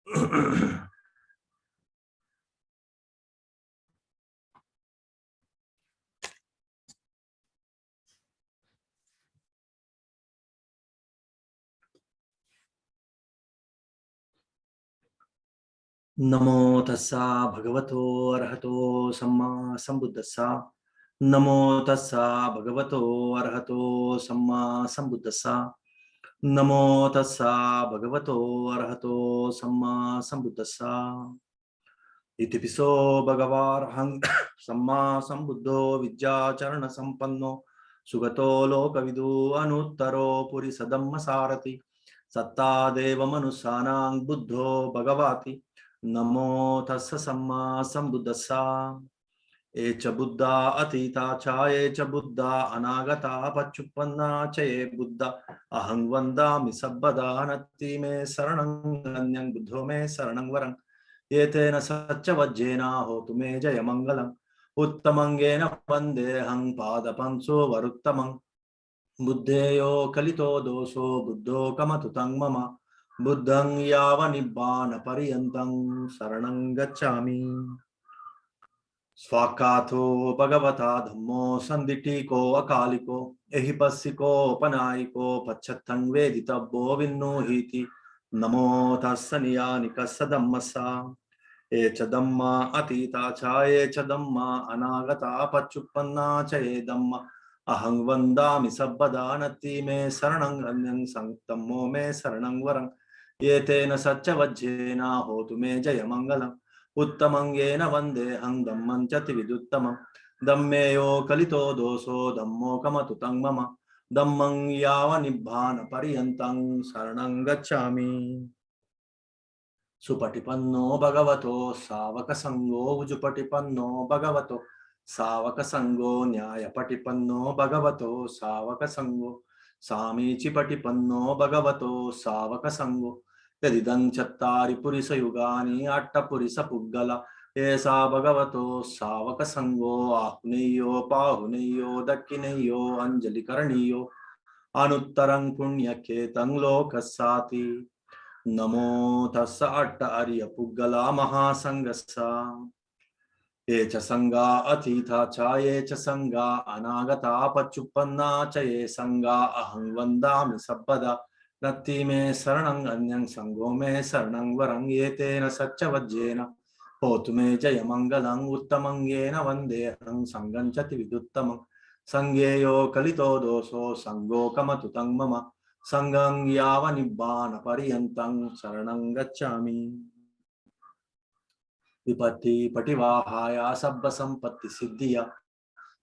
नमो तस्सा भगवतो अरहतो सम्मा संबुद्धस्सा। नमो तस्सा भगवतो अरहतो सम्मा संबुद्धस्सा। नमो तस्सा भगवतो अरहतो सम्मा संबुद्धस्सा। इतिपिसो भगवार्हं सम्मा संबुद्धो विद्याचरण संपन्नो सुगतो लोकविदु अनुत्तरो पुरिसधम्म सारथि सत्ता देव मनुष्यानां बुद्धो भगवाति। नमो तस्स सम्मा संबुद्धस्सा। ये च बुद्धा अतीता च ये च बुद्धा अनागता पच्चुपन्ना च ये बुद्धा अहं वन्दामि सर्वदा नत्ति मे शरणं अन्यं बुद्धो मे शरणं वरं ये तेन सच्चवज्जेन होतु मे जयमङ्गलम् उत्तमङ्गेन वन्देऽहं पादपंसो वरुत्तमं बुद्धेयो कलितो दोषो बुद्धो कमतु तं मम बुद्धं यावनिब्बानपर्यन्तं शरणं गच्छामि। स्वाकातो भगवता धम्मो संदिटिको अकालिको एहि पस्सिको पनायिको पच्छत्तं वेदितव्यो विन्नुहीति नमो तस्स नियानिकस्स धम्मस्सा। ये च धम्मा अतीता च ये च धम्मा अनागता पच्चुपन्ना च ये धम्मा अहं वन्दामि सर्वदा नत्ति मे शरणं अन्यं धम्मो मे शरणं वरं ये तेन सच्चवज्जेन होतु मे जयमङ्गलम् उत्तमङ्गेन वन्देऽहं धम्मं च त्रिविधुत्तमं धम्मेयो कलितो दोषो धम्मो कमतु तं मम धम्मं यावनिब्बानपर्यन्तं शरणं गच्छामि। सुपटिपन्नो भगवतो सावक संगो उजुपटिपन्नो भगवतो सावक संगो न्यायपटिपन्नो भगवतो सावक संगो सामीचिपटिपन्नो भगवतो सावक संगो यदिदं चत्तारि पुरिसयुगानि अट्टपुरिसपुग्गल एषा भगवतो सावक संगो आहुनेयो पाहुनेयो दक्षिणेयो अंजलिकरणीयो अनुत्तरं पुण्यखेतं लोकस्साति। नमो तस्स अट्ट आर्य पुग्गला महासंगस्सा। ये च संगा अतीता च ये च संगा अनागता पच्चुपन्ना च ये संगा अहं वन्दामि सर्वदा नत्ति मे शरणं अन्यं संगो मे शरणं वरं ये तेन सच्चवज्जेन होतु मे जयमङ्गलम् उत्तमङ्गेन वन्देऽहं संगं च त्रिविधुत्तमं संगेयो कलितो दोषो संगो कमतु तं मम संगं यावनिब्बानपर्यन्तं शरणं गच्छामि। विपत्ति पटिवाहाय सब्ब संपत्ति सिद्धिया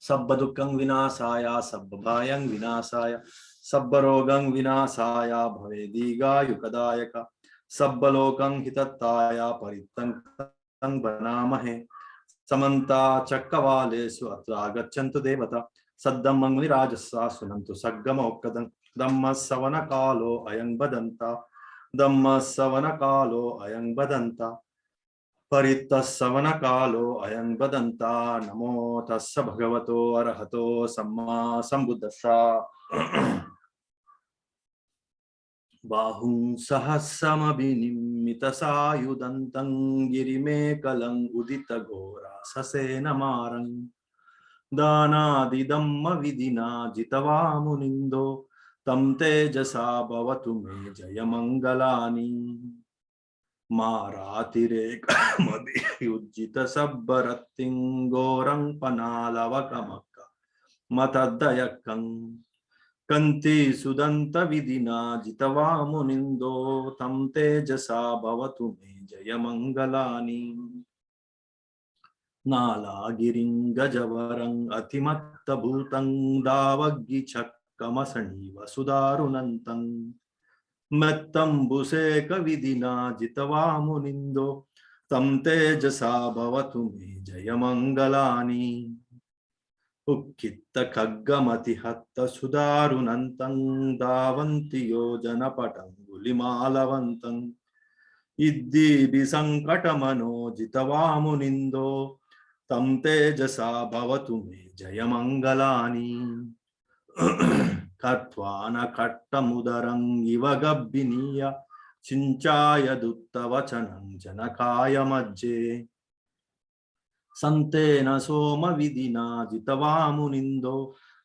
सब्ब दुःखं विनाशाय सब्ब भयं विनाशाय सब्ब रोगं विनाशाय भवे दीर्घायुकदायक सब्ब लोकं हितत्ताय परित्तं बनामहे समन्ता चक्रवालेषु अत्र आगच्छन्तु देवता सद्दम्मं विराजस्सा सुनन्तु सग्गमोक्कदं धम्मस्सवन कालो अयं बदन्ता धम्मस्सवन कालो अयं बदन्ता परितस्सवन कालो अयं बदन्ता। नमो तस्स भगवतो अरहतो सम्मा संबुद्धस्सा। बाहुं सहस्रमभिनिमितसायुधन्तं गिरिमेकलं उदितघोराससेनमारं दानादिदम्म विधिना जितवा मुनिन्दो तं तेजसा भवतु मे जयमङ्गलानि मारातिरेकमभियुज्जित सब्बरत्तिं घोरं पनालवकमक्क मतदयकं कंति सुदंत विधिना जितवा मुनिन्दो तं तेजसा भवतु मे जयमङ्गलानि नालागिरिं गजवरं अतिमत्तभूतं दावग्गिचक्रमसणीव सुदारुणन्तं मत्तंबुसेक विधिना जितवा मुनिन्दो तं तेजसा भवतु मे जयमङ्गलानि उक्कित्त खड्गमतिहत्त सुदारुणन्तं धावन्ति योजनपटङ्गुलिमालवन्तं इद्दिभिसङ्कटमनो जितवा मुनिन्दो तं तेजसा भवतु मे जयमङ्गलानि कट्वान कट्टमुदरं इव गब्बिनीय सिंचायदुत्तवचनं जनकाय मध्ये संतेन सोम विधिना जितवा मुनिंदो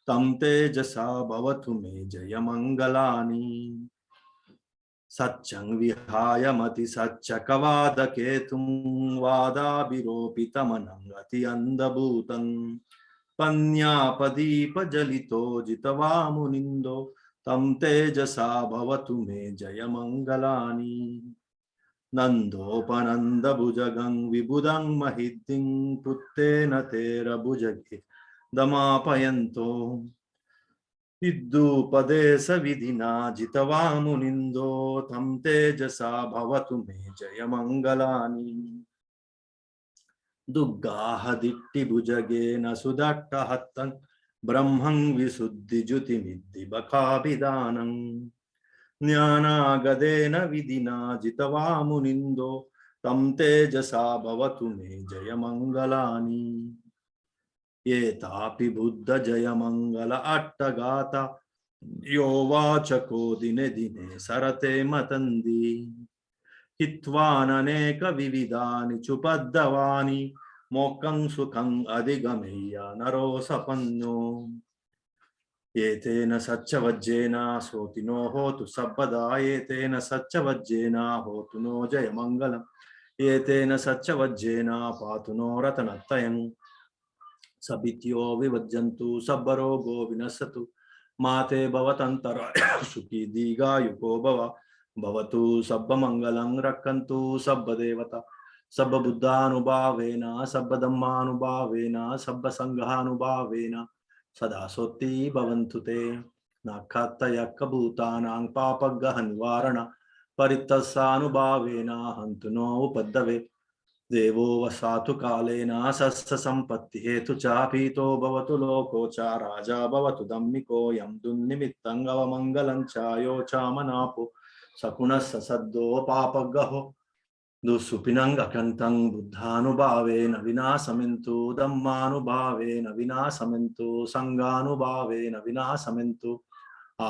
तं तेजसा भवतु मे जय मंगलानि सच्चं विहाय मति सच्चकवाद केतुं वादाभिरोपितमनं अति अंधभूतं पन्यापदीप जलितो जितवा मुनिंदो तं तेजसा भवतु मे जय मंगलानि नंदोपनंद भुजगं विबुधं महिद्दिं पुत्तेन तेरभुजगे दमापयन्तो विद्युपदेश विधिना जितवा मुनिंदो तं तेजसा भवतु मे जय मंगलानि दुग्गाह दिट्टि भुजगेन सुदट्टहत्तं ब्रह्मं विशुद्धिज्युतिमिद्धि बकाभिधानं ज्ञानागदेन विधिना जितवा मुनिंदो तं तेजसा भवतु मे जय मंगलानि येतापि बुद्ध जय मंगल अट्टगाता यो वाचको दिने दिने सरते मतन्दी हित्वाननेक विविधानि चुपद्दवानि मोक्षं सुखं अधिगमय्य नरो सपन्नो एतेन सच्चवज्जेन सोतिनो होतु सब्बदा एतेन सच्चवज्जेन होतु नो जय मंगलम् एतेन सच्चवज्जेन पातु नो रतनत्रयम् सबित्यो विवज्जन्तु सब्बरोगो विनश्यतु माते भवतन्तराय सुखी दीर्घायुको भव भवतु सब्बमङ्गलं रक्षन्तु सब्बदेवता सब्बबुद्धानुभावेन सब्बधम्मानुभावेन सब्बसङ्घानुभावेन सदा सोत्ति भवन्तु ते नाखात्तयक्कभूतानां पापग्रहनिवारण परित्तस्सानुभावेन हन्तु नो उपद्रवे देवो वसातु कालेन सस्य संपत्ति हेतु चापीतो भवतु लोको च राजा भवतु धम्मिको यं दुन्निमित्तं अवमङ्गलं चायो चामनापो सकुणस्य सद्दो पापगहो दुःसुपिनं अकन्तं बुद्धानुभावेन विनाशमिन्तु धम्मानुभावेन विनाशमिन्तु संगानुभावेन विनाशमिन्तु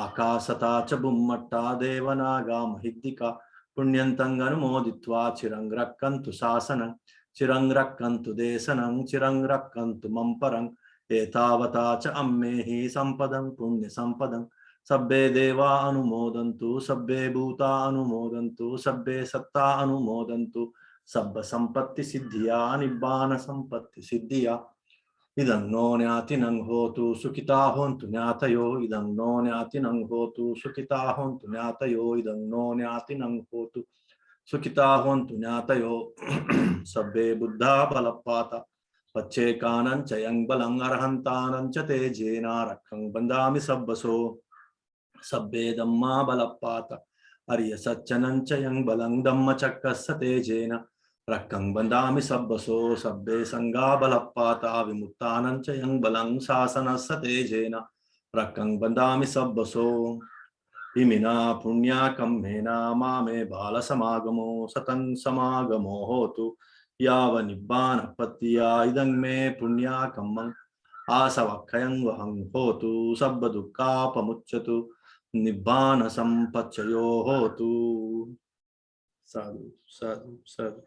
आकाशता च बुम्मट्टा देवनागा महिद्दिका पुण्यन्तं अनुमोदित्वा चिरं रक्कन्तु शासनं चिरं रक्कन्तु देशनं चिरं रक्कन्तु मम परं एतावता च अम्मेहि सम्पदं पुण्यसम्पदं सब्बे देवा अनुमोदन्तु सब्बे भूता अनुमोदन्तु सब्बे सत्ता अनुमोदन्तु सब्ब संपत्ति सिद्धिया निब्बान संपत्ति सिद्धिया इदं नो न्यातिनं होतु सुखिता होन्तु न्यातयो इदं नो न्यातिनं होतु सुखिता होन्तु न्यातयो इदं नो न्यातिनं होतु सुखिता होन्तु न्यातयो सब्बे बुद्धा बलपाता पच्चेकानं च यं बलं अर्हन्तानं च तेजेन रक्षं बन्धामि सब्बसो सब्बे धम्मा बलपाता अर्य सच्चनं च यं बलं धम्मचक्रस्य तेजेन रक्कं बन्धामि सब्बसो सब्बे संगा बलपाता विमुक्तानं च यं बलं शासनस्य तेजेन रक्कं बन्धामि सब्बसो इमिना पुण्याकम्मेन मामे बालसमागमो सतं समागमो होतु यावनिब्बानपत्या इदं मे पुण्याकम्मं आसवक्षयं वहं होतु सब्बदुःखापमुच्यतु निब्बान संपच्चयो होतु साधु साधु साधु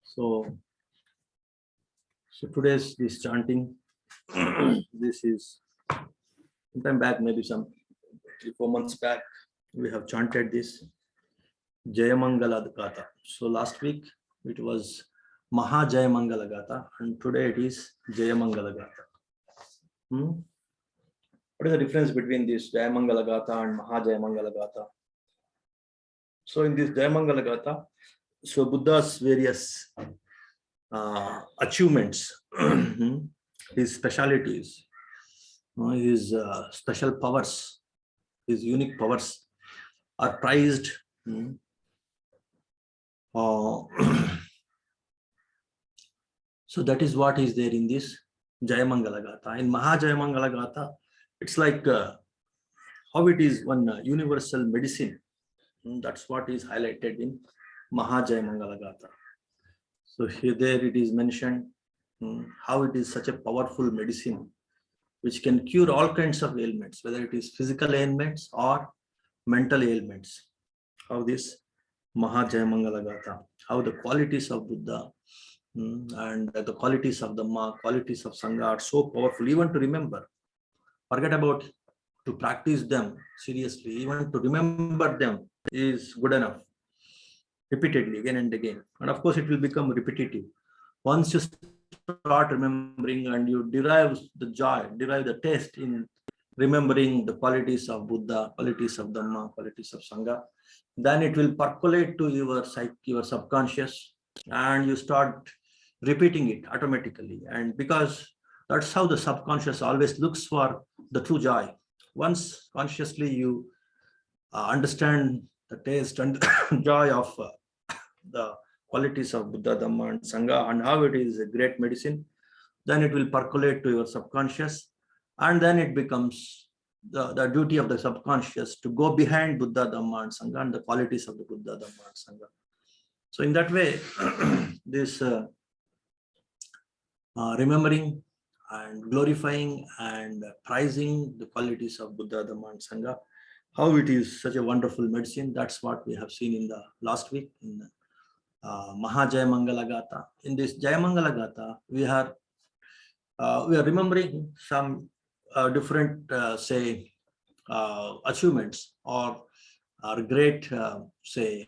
so today's this chanting this is sometime back, maybe some 3-4 months back, we have chanted this Jayamangala Gatha. So last week it was Maha Jayamangala Gatha and today it is Jayamangala Gatha. What is the difference between this Jayamangala Gatha and Maha Jayamangala Gatha? So in this Jayamangala Gatha, so Buddha's various achievements, his specialities, his special powers, his unique powers are prized. So that is what is there in this Jayamangala Gatha. In Maha Jayamangala Gatha, it's like how it is one universal medicine. That's what is highlighted in Maha Jayamangala Gatha. So here there it is mentioned how it is such a powerful medicine which can cure all kinds of ailments, whether it is physical ailments or mental ailments. How this Mahajayamangala Gatha, how the qualities of Buddha and the qualities of Dhamma, qualities of Sangha are so powerful, even to remember. Forget about to practice them seriously, even to remember them is good enough, repeatedly, again and again. And of course, it will become repetitive. Once you start remembering and you derive the joy, derive the taste in remembering the qualities of Buddha, qualities of Dhamma, qualities of Sangha, then it will percolate to your psyche, your subconscious, and you start repeating it automatically. And because that's how the subconscious always looks for the true joy. Once consciously you understand the taste and joy of the qualities of Buddha, Dhamma, and Sangha, and how it is a great medicine, then it will percolate to your subconscious, and then it becomes the duty of the subconscious to go behind Buddha, Dhamma, and Sangha and the qualities of the Buddha, Dhamma, and Sangha. So in that way, this remembering and glorifying and prizing the qualities of Buddha, Dhamma, and Sangha, how it is such a wonderful medicine. That's what we have seen in the last week in Mahajayamangala Gatha. In this Jayamangala Gatha, we are remembering some different, say, achievements or great, say,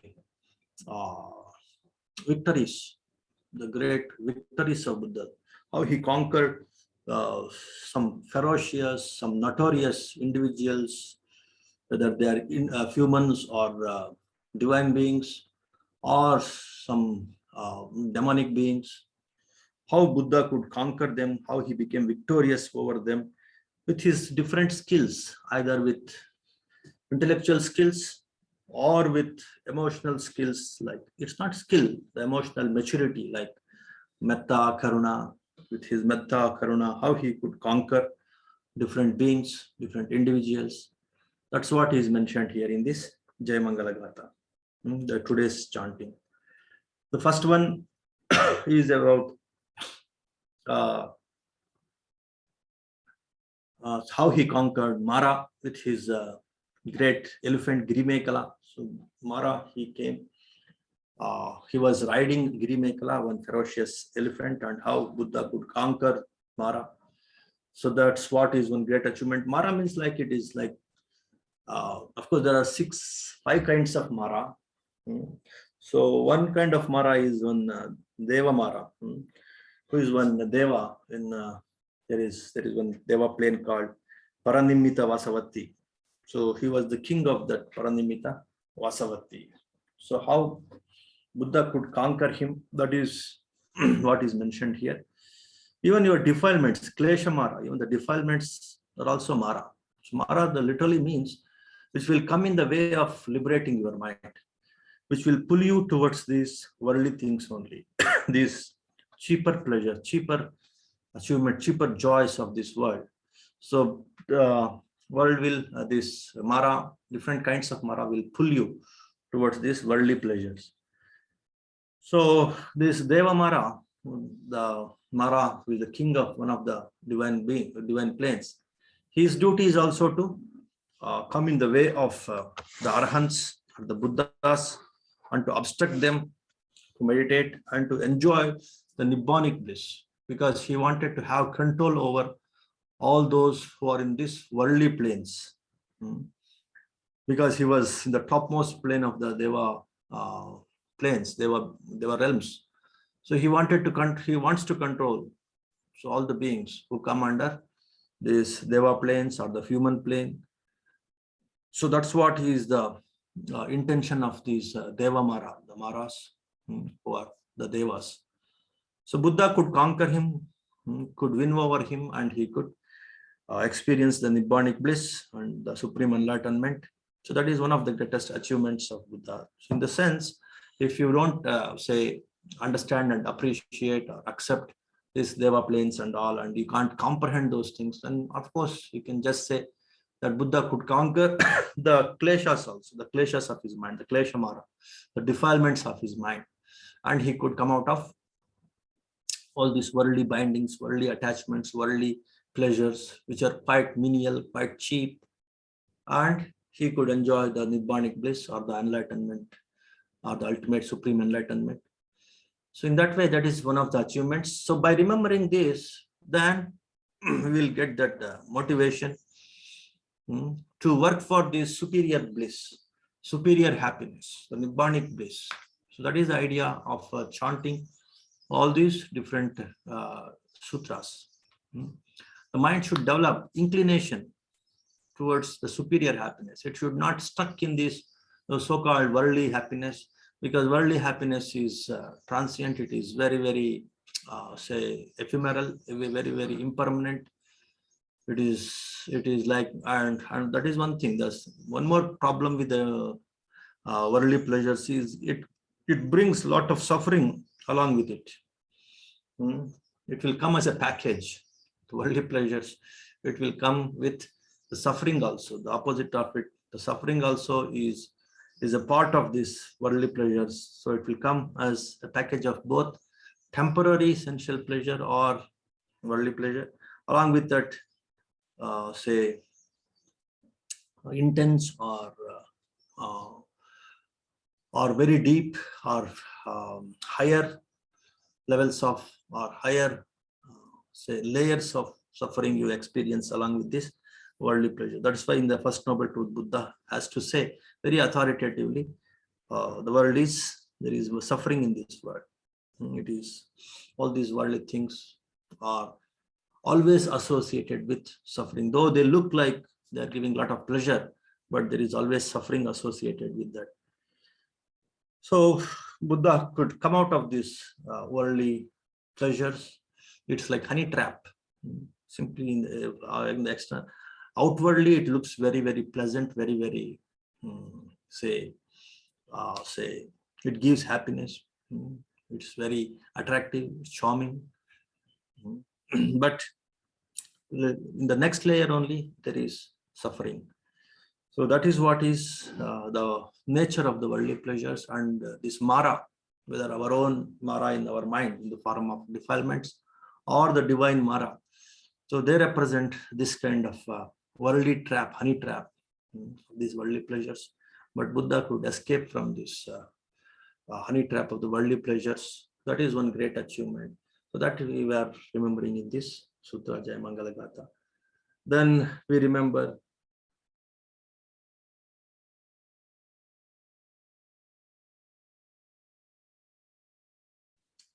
victories, the great victories of Buddha, how he conquered some ferocious, some notorious individuals, whether they are humans or divine beings or some demonic beings, how Buddha could conquer them, how he became victorious over them with his different skills, either with intellectual skills or with emotional skills. Like, it's not skill, the emotional maturity, like Metta, Karuna, with his Metta, Karuna, how he could conquer different beings, different individuals. That's what is mentioned here in this Jayamangala Gatha, the today's chanting. The first one is about how he conquered Mara with his great elephant Girimekala. So Mara, he came, he was riding Girimekala, one ferocious elephant, and how Buddha could conquer Mara. So that's what is one great achievement. Mara means like it is like, of course, there are 5 kinds of Mara. So one kind of Mara is one Deva Mara, who is one Deva. In there is one Deva plane called Paranimita Vasavati. So he was the king of that Paranimita Vasavati. So how Buddha could conquer him, that is what is mentioned here. Even your defilements, Klesha Mara, even the defilements are also Mara. So Mara, the literally means which will come in the way of liberating your mind, which will pull you towards these worldly things only, these cheaper pleasure, cheaper achievement, cheaper joys of this world. So world will, this Mara, different kinds of Mara will pull you towards these worldly pleasures. So this Deva Mara, the Mara who is the king of one of the divine planes, his duty is also to come in the way of the Arhants or the Buddhas and to obstruct them, to meditate and to enjoy the Nibbanic bliss, because he wanted to have control over all those who are in this worldly planes, because he was in the topmost plane of the Deva planes, Deva realms. So he wants to control so all the beings who come under this Deva planes or the human plane. So that's what is the intention of these Deva Mara, the Maras, who are the Devas. So Buddha could conquer him, could win over him, and he could experience the Nibbanic bliss and the supreme enlightenment. So that is one of the greatest achievements of Buddha. So in the sense, if you don't say understand and appreciate or accept these Deva planes and all, and you can't comprehend those things, then of course you can just say that Buddha could conquer the kleshas also, the kleshas of his mind, the klesha mara, the defilements of his mind, and he could come out of all these worldly bindings, worldly attachments, worldly pleasures which are quite menial, quite cheap, and he could enjoy the Nibbanic bliss or the enlightenment or the ultimate supreme enlightenment. So in that way, that is one of the achievements. So by remembering this, then we will get that motivation to work for this superior bliss, superior happiness, the Nibbanic bliss. So that is the idea of chanting all these different sutras. The mind should develop inclination towards the superior happiness. It should not stuck in this so-called worldly happiness, because worldly happiness is transient. It is very, very, say, ephemeral, very, very impermanent. It is like, and that is one thing. There's one more problem with the worldly pleasures is it brings a lot of suffering along with it. It will come as a package. The worldly pleasures, it will come with the suffering also. The opposite of it, the suffering also is a part of this worldly pleasures. So it will come as a package of both temporary sensual pleasure or worldly pleasure, along with that, say, intense or very deep or higher levels of or higher, say, layers of suffering you experience along with this worldly pleasure. That's why in the First Noble Truth, Buddha has to say very authoritatively, the world is, there is suffering in this world. It is, all these worldly things are always associated with suffering. Though they look like they are giving a lot of pleasure, but there is always suffering associated with that. So Buddha could come out of these worldly pleasures. It's like honey trap. Simply in the external, outwardly it looks very, very pleasant, very, very, say, it gives happiness. It's very attractive, charming. But in the next layer only there is suffering. So that is what is the nature of the worldly pleasures, and this Mara, whether our own Mara in our mind in the form of defilements or the divine Mara. So they represent this kind of worldly trap, honey trap, these worldly pleasures. But Buddha could escape from this honey trap of the worldly pleasures. That is one great achievement. So that we were remembering in this Sutra Jaya Mangala Gatha. Then we remember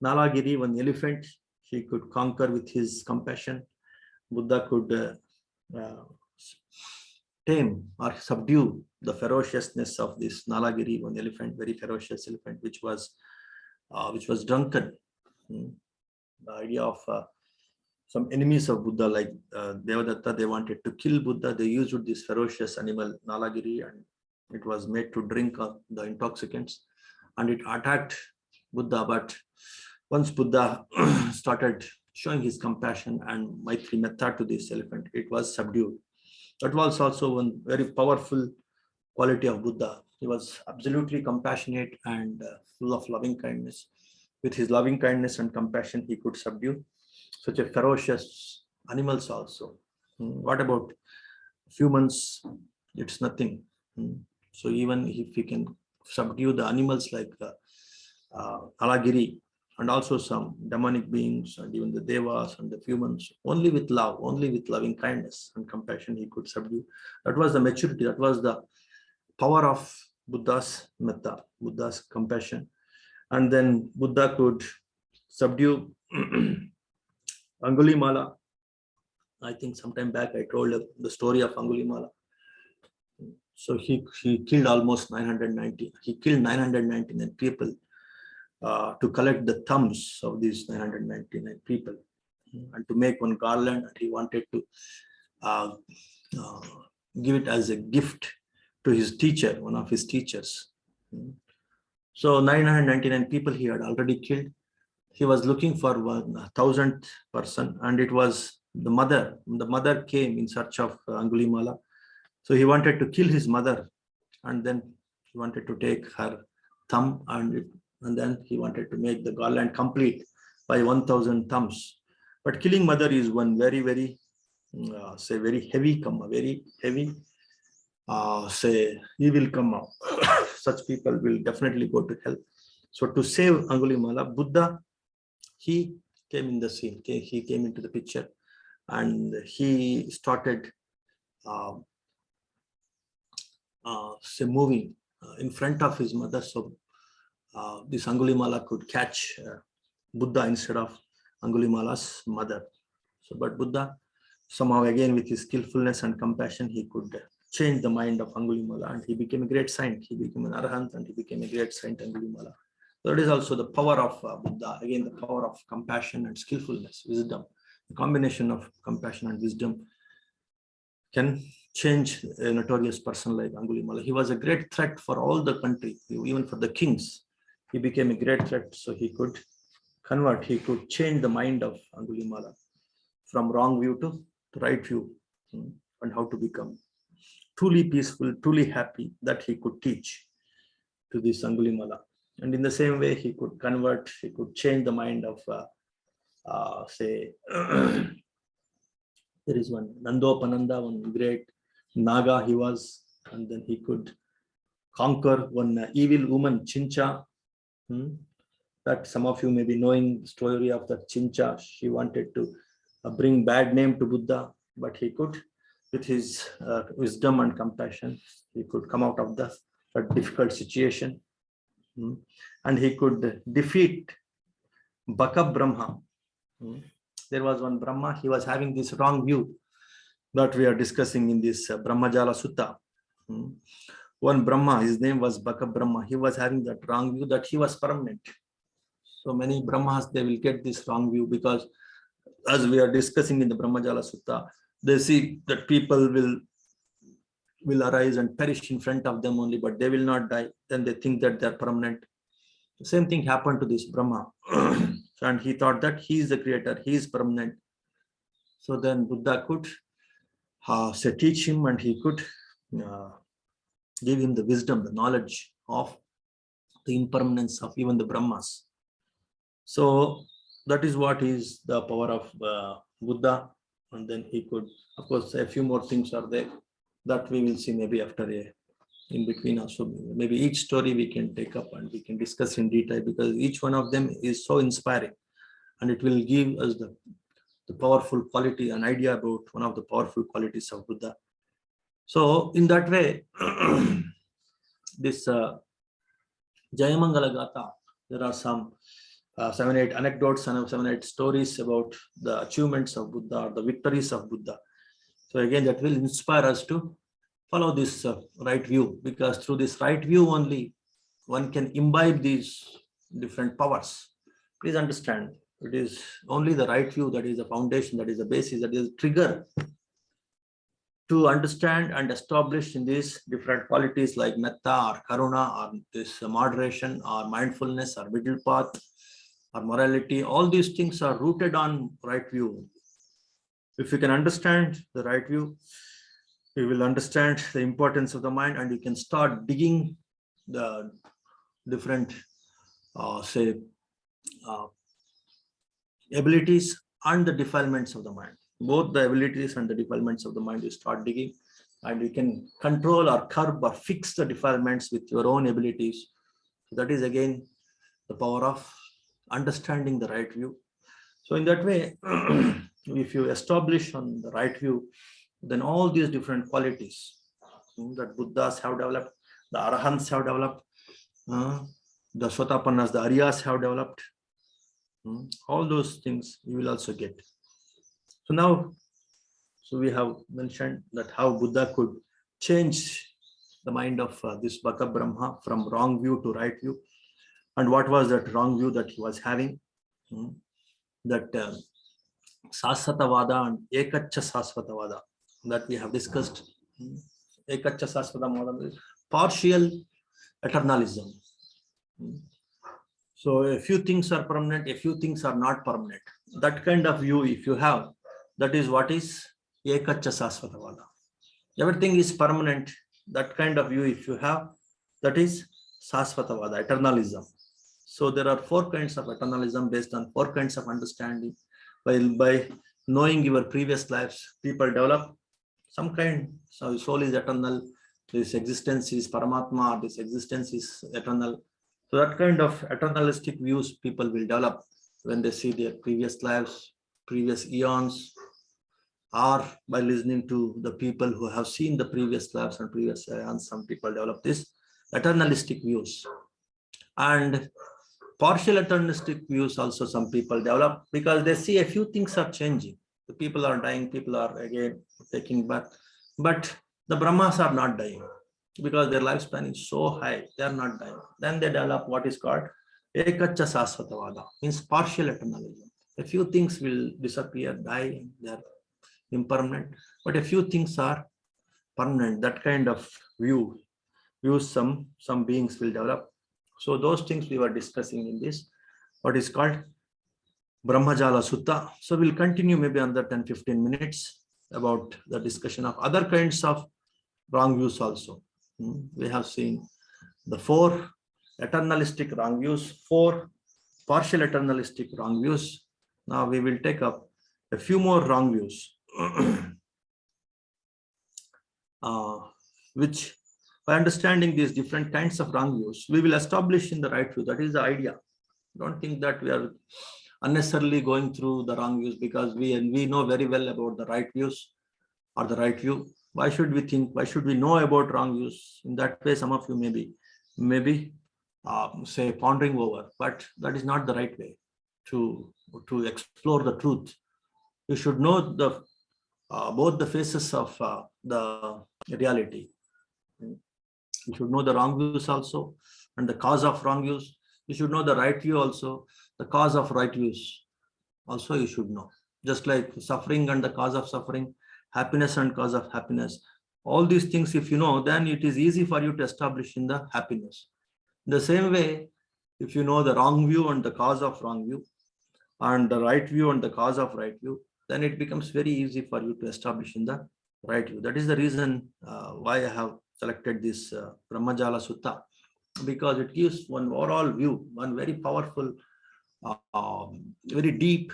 Nalagiri, one elephant, he could conquer with his compassion. Buddha could tame or subdue the ferociousness of this Nalagiri, one elephant, very ferocious elephant, which was drunken. The idea of some enemies of Buddha, like Devadatta, they wanted to kill Buddha. They used this ferocious animal Nalagiri, and it was made to drink the intoxicants, and it attacked Buddha. But once Buddha started showing his compassion and Maitri Metta to this elephant, it was subdued. That was also one very powerful quality of Buddha. He was absolutely compassionate and full of loving kindness. With his loving kindness and compassion, he could subdue such a ferocious animals also. What about humans? It's nothing. So even if he can subdue the animals like Alagiri, and also some demonic beings, and even the devas and the humans, only with love, only with loving kindness and compassion, he could subdue. That was the maturity, that was the power of Buddha's metta, Buddha's compassion. And then Buddha could subdue Angulimala. I think sometime back I told the story of Angulimala. So he killed almost 990. He killed 999 people to collect the thumbs of these 999 people and to make one garland. And he wanted to give it as a gift to his teacher, one of his teachers. So 999 people he had already killed. He was looking for 1,000th person, and it was the mother. The mother came in search of Angulimala. So he wanted to kill his mother, and then he wanted to take her thumb, and then he wanted to make the garland complete by 1,000 thumbs. But killing mother is one very, very say very heavy karma, very heavy, say evil karma. Such people will definitely go to hell. So to save Angulimala, Buddha, he came in the scene. He came into the picture, and he started say moving in front of his mother, so this Angulimala could catch Buddha instead of Angulimala's mother. So, but Buddha somehow again with his skillfulness and compassion, he could change the mind of Angulimala, and he became a great saint. He became an arahant, and he became a great saint, Angulimala. So it is also the power of Buddha, again the power of compassion and skillfulness, wisdom. The combination of compassion and wisdom can change a notorious person like Angulimala. He was a great threat for all the country, even for the kings. He became a great threat, so he could convert, he could change the mind of Angulimala from wrong view to right view, and how to become truly peaceful, truly happy, that he could teach to this Angulimala. And in the same way, he could convert, he could change the mind of, say, there is one Nandopananda, one great Naga he was, and then he could conquer one evil woman, Chincha, that some of you may be knowing the story of the Chincha. She wanted to bring bad name to Buddha, but he could, with his wisdom and compassion, he could come out of that difficult situation, and he could defeat Baka Brahma. There was one Brahma, he was having this wrong view that we are discussing in this Brahmajala Sutta. One Brahma, his name was Baka Brahma, he was having that wrong view that he was permanent. So many Brahmas, they will get this wrong view, because as we are discussing in the Brahmajala Sutta, they see that people will arise and perish in front of them only, but they will not die. Then they think that they are permanent. The same thing happened to this Brahma. And he thought that he is the creator, he is permanent. So then Buddha could teach him, and he could give him the wisdom, the knowledge of the impermanence of even the Brahmas. So that is what is the power of Buddha. And then he could, of course, a few more things are there that we will see maybe after in between also. Maybe each story we can take up and we can discuss in detail, because each one of them is so inspiring, and it will give us the powerful quality, an idea about one of the powerful qualities of Buddha. So in that way, this Jayamangala Gatha, there are some 7-8 anecdotes and 7-8 stories about the achievements of Buddha, or the victories of Buddha. So again, that will inspire us to follow this right view, because through this right view only one can imbibe these different powers. Please understand, it is only the right view that is the foundation, that is the basis, that is the trigger to understand and establish in these different qualities like metta or karuna, or this moderation or mindfulness or middle path or morality. All these things are rooted on right view. If you can understand the right view, you will understand the importance of the mind, and you can start digging the different abilities and the defilements of the mind. Both the abilities and the defilements of the mind, you start digging, and you can control or curb or fix the defilements with your own abilities. So that is again the power of understanding the right view. So in that way, if you establish on the right view, then all these different qualities that Buddhas have developed, the Arahants have developed, the Sotapannas, the Aryas have developed, all those things you will also get. So now, so we have mentioned that how Buddha could change the mind of this Baka Brahma from wrong view to right view. And what was that wrong view that he was having? That Sasvatavada and Ekaccha Sasvatavada that we have discussed. Ekaccha Sasvatavada is partial eternalism. So a few things are permanent, a few things are not permanent. That kind of view, if you have, that is what is Ekaccha Sasvatavada. Everything is permanent. That kind of view, if you have, that is Sasvatavada, eternalism. So there are 4 kinds of eternalism based on 4 kinds of understanding. By knowing your previous lives, people develop some kind. So soul is eternal. This existence is Paramatma. This existence is eternal. So that kind of eternalistic views people will develop when they see their previous lives, previous eons, or by listening to the people who have seen the previous lives and previous eons. Some people develop this eternalistic views. And partial eternalistic views also some people develop because they see a few things are changing. The people are dying, people are again taking birth, but the Brahmas are not dying because their lifespan is so high, they are not dying. Then they develop what is called Ekacha Sasvatavada, means partial eternalism. A few things will disappear, die, they are impermanent, but a few things are permanent. That kind of views some beings will develop. So those things we were discussing in this, what is called Brahmajala Sutta. So we'll continue maybe another 10-15 minutes about the discussion of other kinds of wrong views also. We have seen the 4 eternalistic wrong views, 4 partial eternalistic wrong views. Now we will take up a few more wrong views, which by understanding these different kinds of wrong views, we will establish in the right view. That is the idea. Don't think that we are unnecessarily going through the wrong views because we know very well about the right views or the right view. Why should we think? Why should we know about wrong views? In that way, some of you maybe say pondering over, but that is not the right way to explore the truth. You should know the both the faces of the reality. You should know the wrong views also and the cause of wrong views. You should know the right view also, the cause of right views also you should know. Just like suffering and the cause of suffering, happiness and cause of happiness. All these things, if you know, then it is easy for you to establish in the happiness. In the same way, if you know the wrong view and the cause of wrong view, and the right view and the cause of right view, then it becomes very easy for you to establish in the right view. That is the reason why I have selected this Brahmajala Sutta, because it gives one overall view, one very powerful, very deep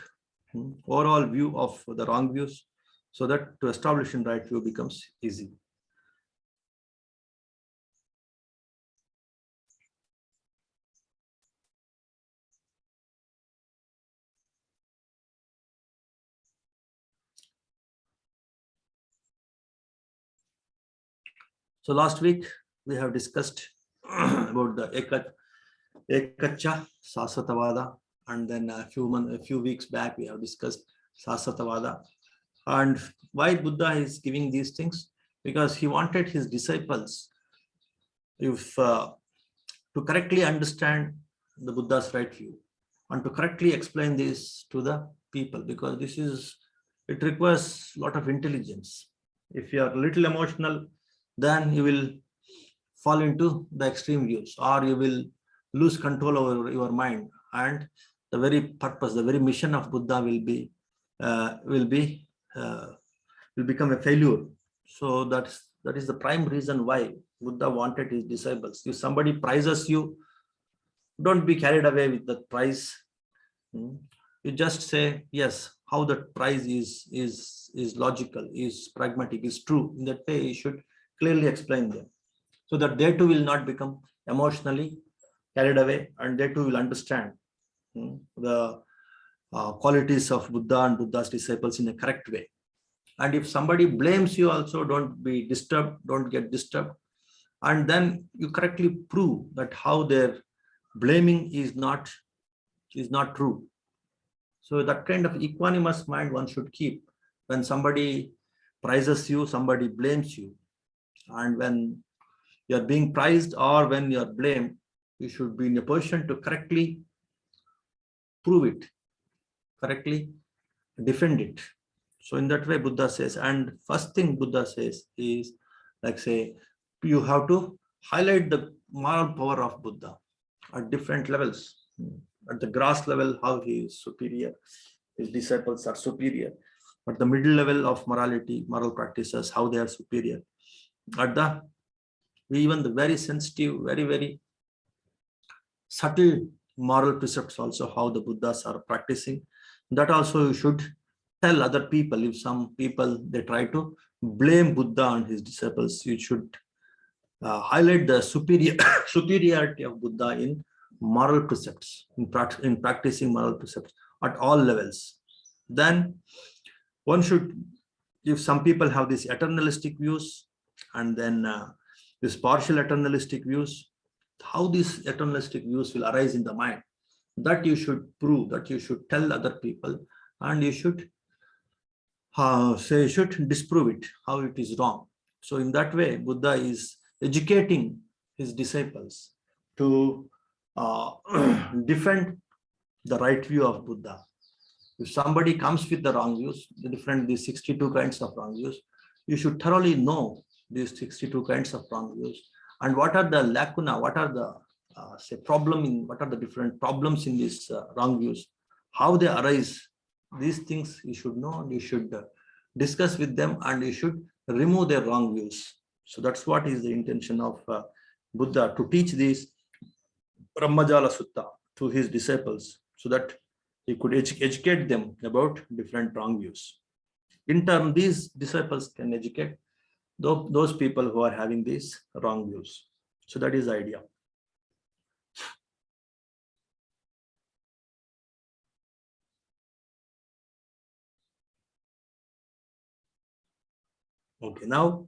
overall view of the wrong views, so that to establish in right view becomes easy. So last week we have discussed about the Ekacha Sasvatavada, and then a few weeks back we have discussed Sasvatavada. And why Buddha is giving these things? Because he wanted his disciples, if to correctly understand the Buddha's right view and to correctly explain this to the people, because it requires a lot of intelligence. If you are a little emotional, then you will fall into the extreme views, or you will lose control over your mind, and the very purpose, the very mission of Buddha will become a failure. So that is the prime reason why Buddha wanted his disciples. If somebody prizes you, don't be carried away with the prize. You just say yes, how that prize is logical, is pragmatic, is true. In that way, you should clearly explain them, so that they too will not become emotionally carried away, and they too will understand the qualities of Buddha and Buddha's disciples in a correct way. And if somebody blames you also, don't be disturbed, don't get disturbed. And then you correctly prove that how their blaming is not true. So that kind of equanimous mind one should keep when somebody prizes you, somebody blames you. And when you are being prized or when you are blamed, you should be in a position to correctly prove it, correctly defend it. So in that way, Buddha says, and first thing Buddha says is, like say, you have to highlight the moral power of Buddha at different levels. At the grass level, how he is superior, his disciples are superior. At the middle level of morality, moral practices, how they are superior. At the even the very sensitive, very, very subtle moral precepts also, how the Buddhas are practicing. That also you should tell other people, if some people they try to blame Buddha and his disciples, you should highlight the superiority of Buddha in moral precepts, in practicing moral precepts at all levels. Then one should, if some people have these eternalistic views and then this partial eternalistic views, how these eternalistic views will arise in the mind, that you should prove, that you should tell other people, and you should say, you should disprove it, how it is wrong. So in that way, Buddha is educating his disciples to defend the right view of Buddha. If somebody comes with the wrong views, these 62 kinds of wrong views, you should thoroughly know these 62 kinds of wrong views and what are the lacuna, what are the what are the different problems in these wrong views, how they arise. These things you should know, and you should discuss with them, and you should remove their wrong views. So that's what is the intention of Buddha, to teach this Brahmajala Sutta to his disciples, so that he could educate them about different wrong views. In turn, these disciples can educate those people who are having these wrong views. So that is the idea. Okay, now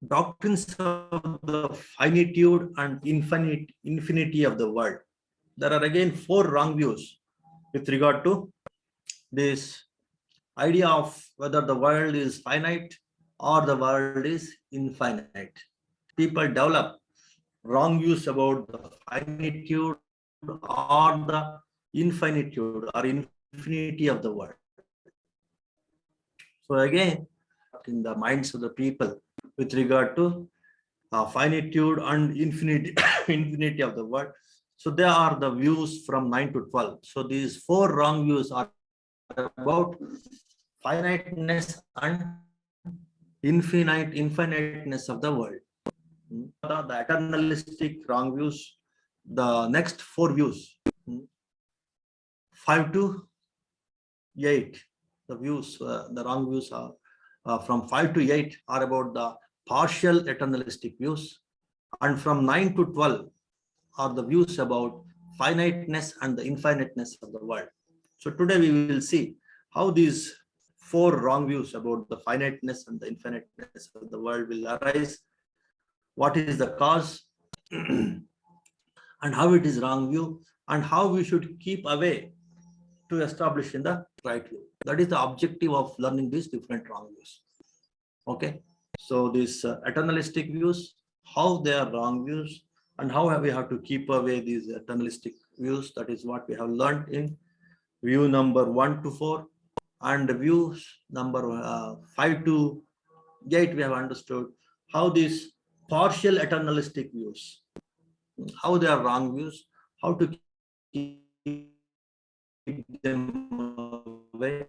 doctrines of the finitude and infinity of the world. There are again 4 wrong views with regard to this idea of whether the world is finite or the world is infinite. People develop wrong views about the finitude or the infinitude or infinity of the world. So again, in the minds of the people with regard to finitude and infinity, infinity of the world. So there are the views from 9 to 12. So these 4 wrong views are about finiteness and infiniteness of the world. The eternalistic wrong views, the next 4 views, 5 to 8, the views, the wrong views are from 5 to 8 are about the partial eternalistic views, and from 9 to 12 are the views about finiteness and the infiniteness of the world. So today we will see how these 4 wrong views about the finiteness and the infiniteness of the world will arise, what is the cause, and how it is wrong view, and how we should keep away to establish in the right view. That is the objective of learning these different wrong views. Okay, so these eternalistic views, how they are wrong views, and how we have to keep away these eternalistic views. That is what we have learned in view number 1 to 4, and views number 5 to 8. We have understood how these partial eternalistic views, how they are wrong views, how to keep them away,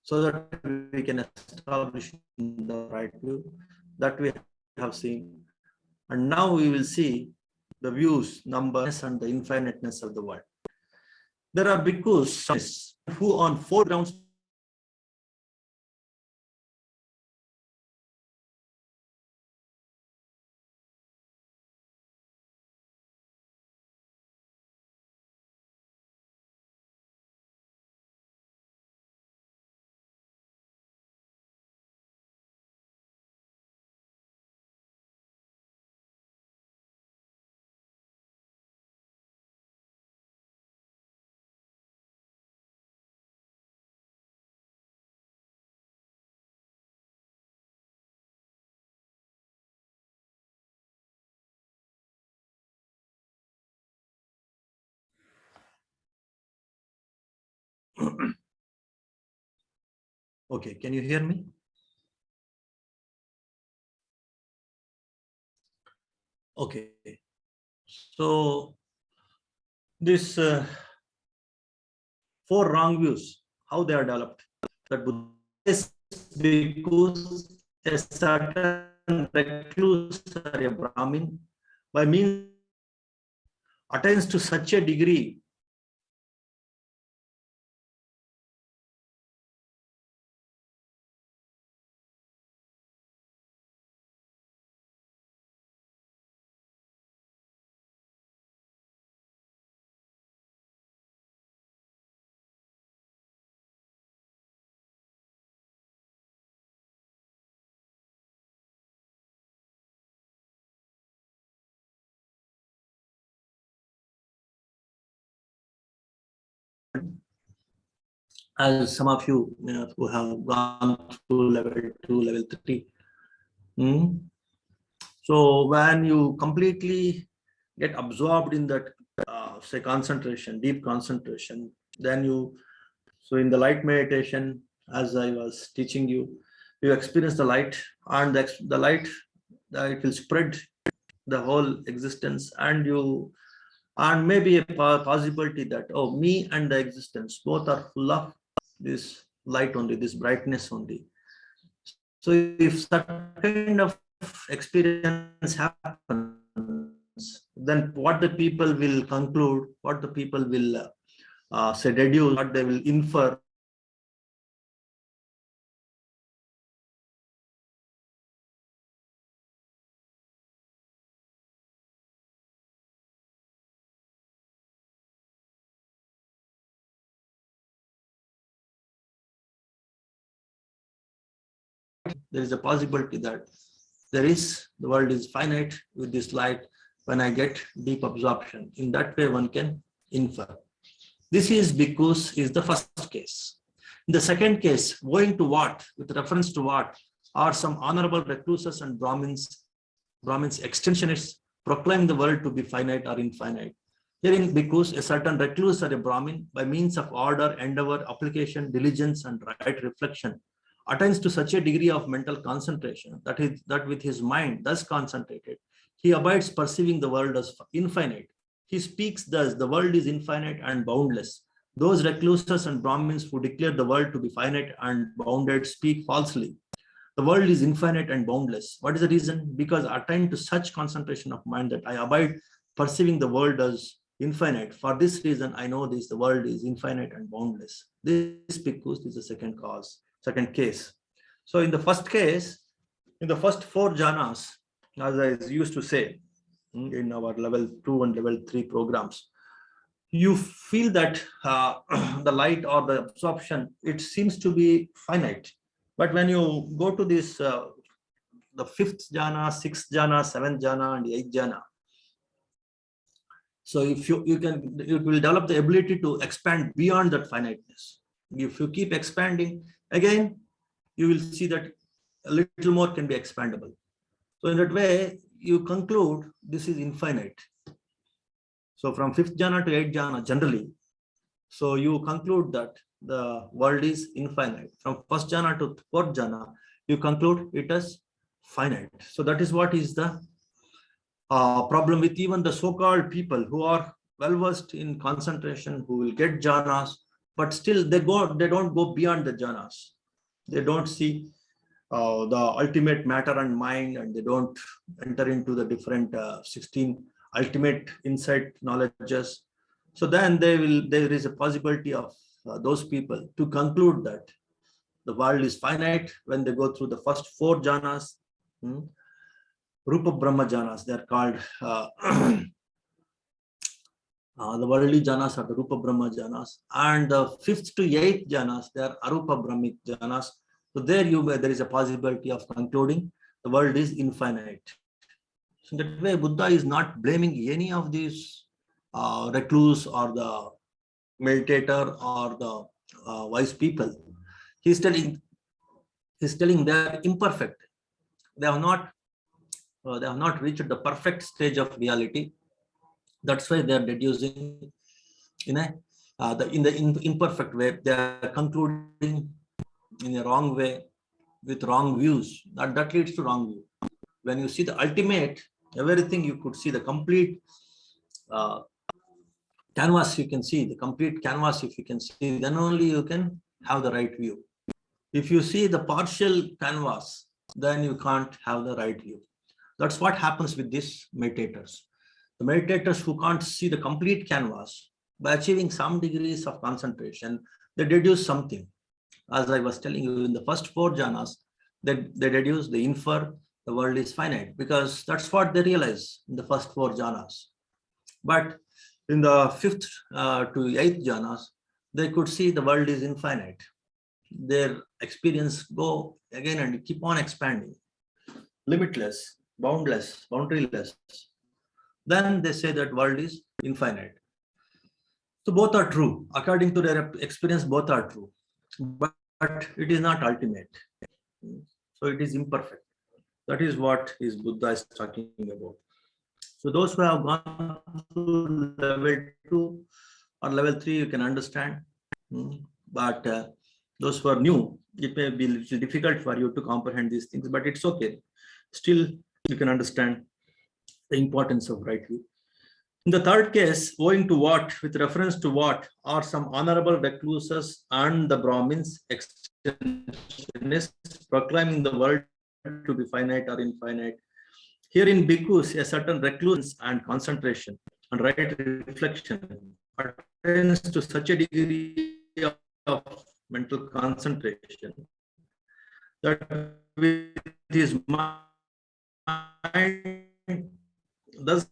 so that we can establish the right view that we have seen. And now we will see the views, numbers, and the infiniteness of the world. There are bhikkhus who on 4 grounds Okay, can you hear me? Okay, so this four wrong views, how they are developed. That Buddha is because a certain recluse or a Brahmin by means attains to such a degree as some of you, who have gone through level 2, level 3. So when you completely get absorbed in that, say, concentration, deep concentration, then so in the light meditation, as I was teaching you, you experience the light, and the light, it will spread the whole existence, and maybe a possibility that, oh, me and the existence both are full of this light only, this brightness only. So if that kind of experience happens, then what the people will conclude, what the people will say, deduce, what they will infer, there is a possibility that the world is finite with this light when I get deep absorption. In that way, one can infer. This is because is the first case. In the second case, owing to what, with reference to what, are some honorable recluses and Brahmins extensionists proclaim the world to be finite or infinite. Herein, because a certain recluse or a Brahmin, by means of order, endeavor, application, diligence, and right reflection, attains to such a degree of mental concentration that with his mind thus concentrated, he abides perceiving the world as infinite. He speaks thus, the world is infinite and boundless. Those recluses and Brahmins who declare the world to be finite and bounded speak falsely. The world is infinite and boundless. What is the reason? Because I attain to such concentration of mind that I abide perceiving the world as infinite. For this reason, I know this, the world is infinite and boundless. This because this is the second case. So in the first case, in the first four jhanas, as I used to say in our level 2 and level 3 programs, you feel that the light or the absorption, it seems to be finite. But when you go to this, the fifth jhana, sixth jhana, seventh jhana, and eighth jhana, so if you will develop the ability to expand beyond that finiteness. If you keep expanding, again, you will see that a little more can be expandable. So in that way, you conclude this is infinite. So from fifth jhana to eighth jhana, generally, so you conclude that the world is infinite. From first jhana to fourth jhana, you conclude it as finite. So that is what is the problem with even the so-called people who are well versed in concentration, who will get jhanas, but still they don't go beyond the jhanas. They don't see the ultimate matter and mind, and they don't enter into the different 16 ultimate insight knowledges. So then there is a possibility of those people to conclude that the world is finite when they go through the first four jhanas. Rupa Brahma jhanas, they are called. The worldly jhanas are the Rupa Brahma jhanas, and the fifth to eighth jhanas, they are Arupa Brahmic jhanas. So there is a possibility of concluding the world is infinite. So that way, Buddha is not blaming any of these recluse or the meditator or the wise people. He's telling they are imperfect. They have not reached the perfect stage of reality. That's why they are deducing in the imperfect way. They are concluding in a wrong way with wrong views. That leads to wrong view. When you see the ultimate, everything you could see the complete uh, canvas, you can see the complete canvas. If you can see, then only you can have the right view. If you see the partial canvas, then you can't have the right view. That's what happens with these meditators. The meditators who can't see the complete canvas, by achieving some degrees of concentration, they deduce something. As I was telling you, in the first four jhanas, they deduce, they infer the world is finite, because that's what they realize in the first four jhanas. But in the fifth to eighth jhanas, they could see the world is infinite. Their experience go again and keep on expanding, limitless, boundless, boundaryless. Then they say that world is infinite. So both are true. According to their experience, both are true. But it is not ultimate. So it is imperfect. That is what is Buddha is talking about. So those who have gone through level 2 or level 3, you can understand. But those who are new, it may be a little difficult for you to comprehend these things, but it's okay. Still, you can understand the importance of right view. In the third case, owing to what, with reference to what, are some honorable recluses and the Brahmins extensionists proclaiming the world to be finite or infinite. Here in bhikkhus, a certain recluseness and concentration and right reflection attains to such a degree of mental concentration that with his mind thus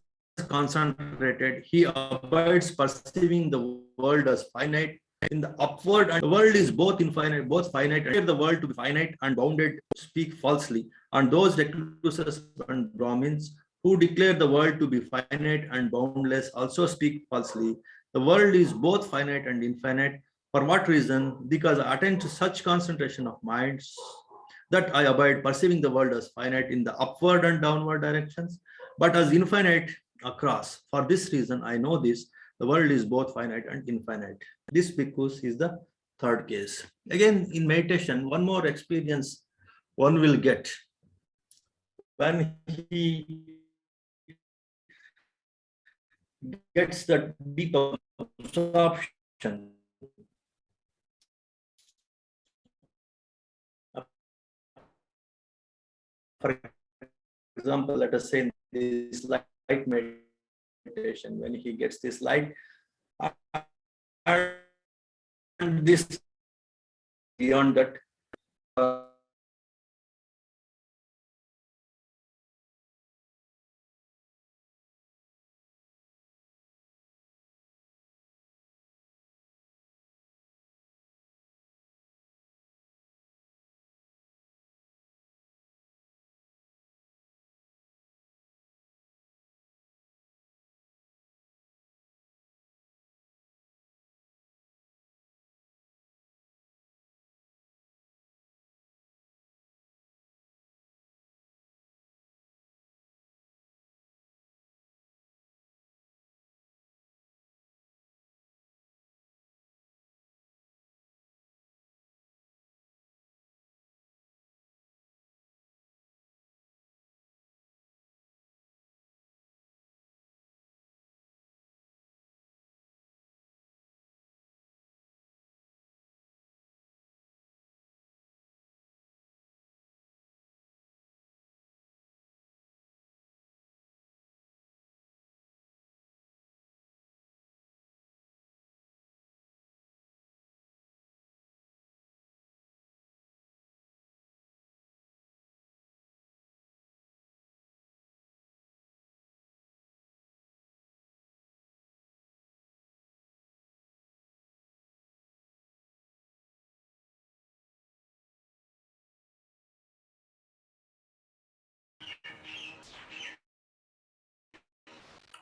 concentrated, he abides perceiving the world as finite in the upward, and the world is both infinite, both finite, and the world to be finite and bounded speak falsely, and those recluses and Brahmins who declare the world to be finite and boundless also speak falsely. The world is both finite and infinite. For what reason? Because I attain to such concentration of minds that I abide perceiving the world as finite in the upward and downward directions, but as infinite across. For this reason, I know this, the world is both finite and infinite. This bhikkhus is the third case. Again, in meditation, one more experience one will get when he gets the deep absorption. For example, let us say in this light meditation, when he gets this light, and this beyond that,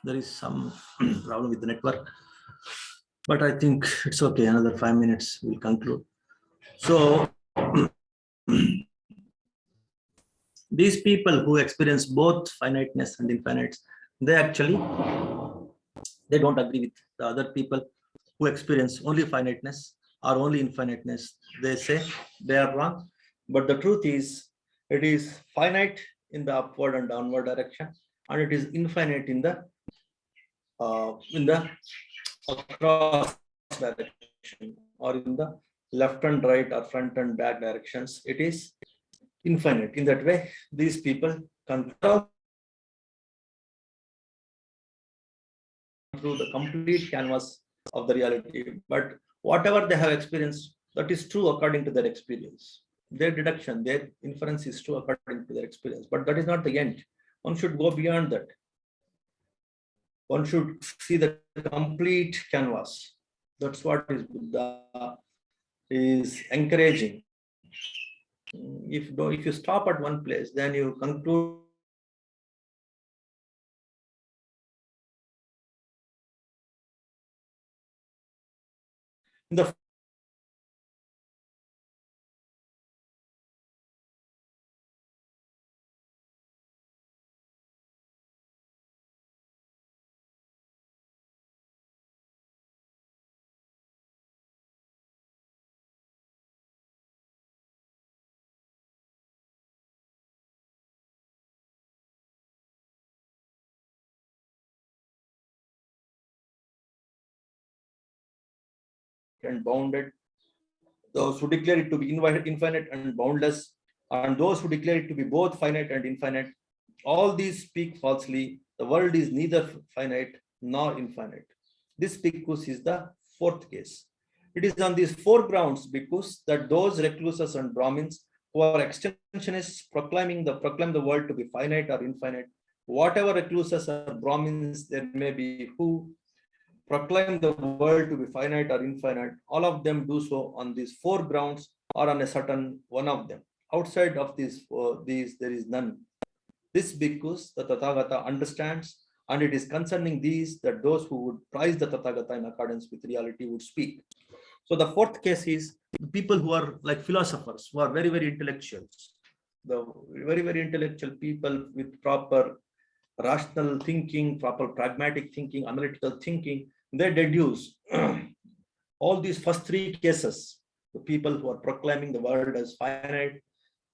there is some problem with the network, but I think it's okay. Another 5 minutes, we'll conclude. So these people who experience both finiteness and infinite, they actually, they don't agree with the other people who experience only finiteness or only infiniteness. They say they are wrong, but the truth is it is finite in the upward and downward direction, and it is infinite in the across direction, or in the left and right or front and back directions. It is infinite. In that way, these people control through the complete canvas of the reality, but whatever they have experienced, that is true according to their experience. Their deduction, their inference is true according to their experience, but that is not the end. One should go beyond that. One should see the complete canvas. That's what is Buddha is encouraging. If you stop at one place, then you conclude in the and bounded, those who declare it to be infinite and boundless, and those who declare it to be both finite and infinite, all these speak falsely. The world is neither finite nor infinite. This bhikkhus is the fourth case. It is on these four grounds, bhikkhus, that those recluses and Brahmins who are extensionists proclaim the world to be finite or infinite, whatever recluses or Brahmins there may be who proclaim the world to be finite or infinite, all of them do so on these four grounds or on a certain one of them. Outside of these, there is none. This because the Tathagata understands, and it is concerning these that those who would prize the Tathagata in accordance with reality would speak. So the fourth case is the people who are like philosophers, who are very, very intellectuals. The very, very intellectual people with proper rational thinking, proper pragmatic thinking, analytical thinking, they deduce all these first three cases. The people who are proclaiming the world as finite,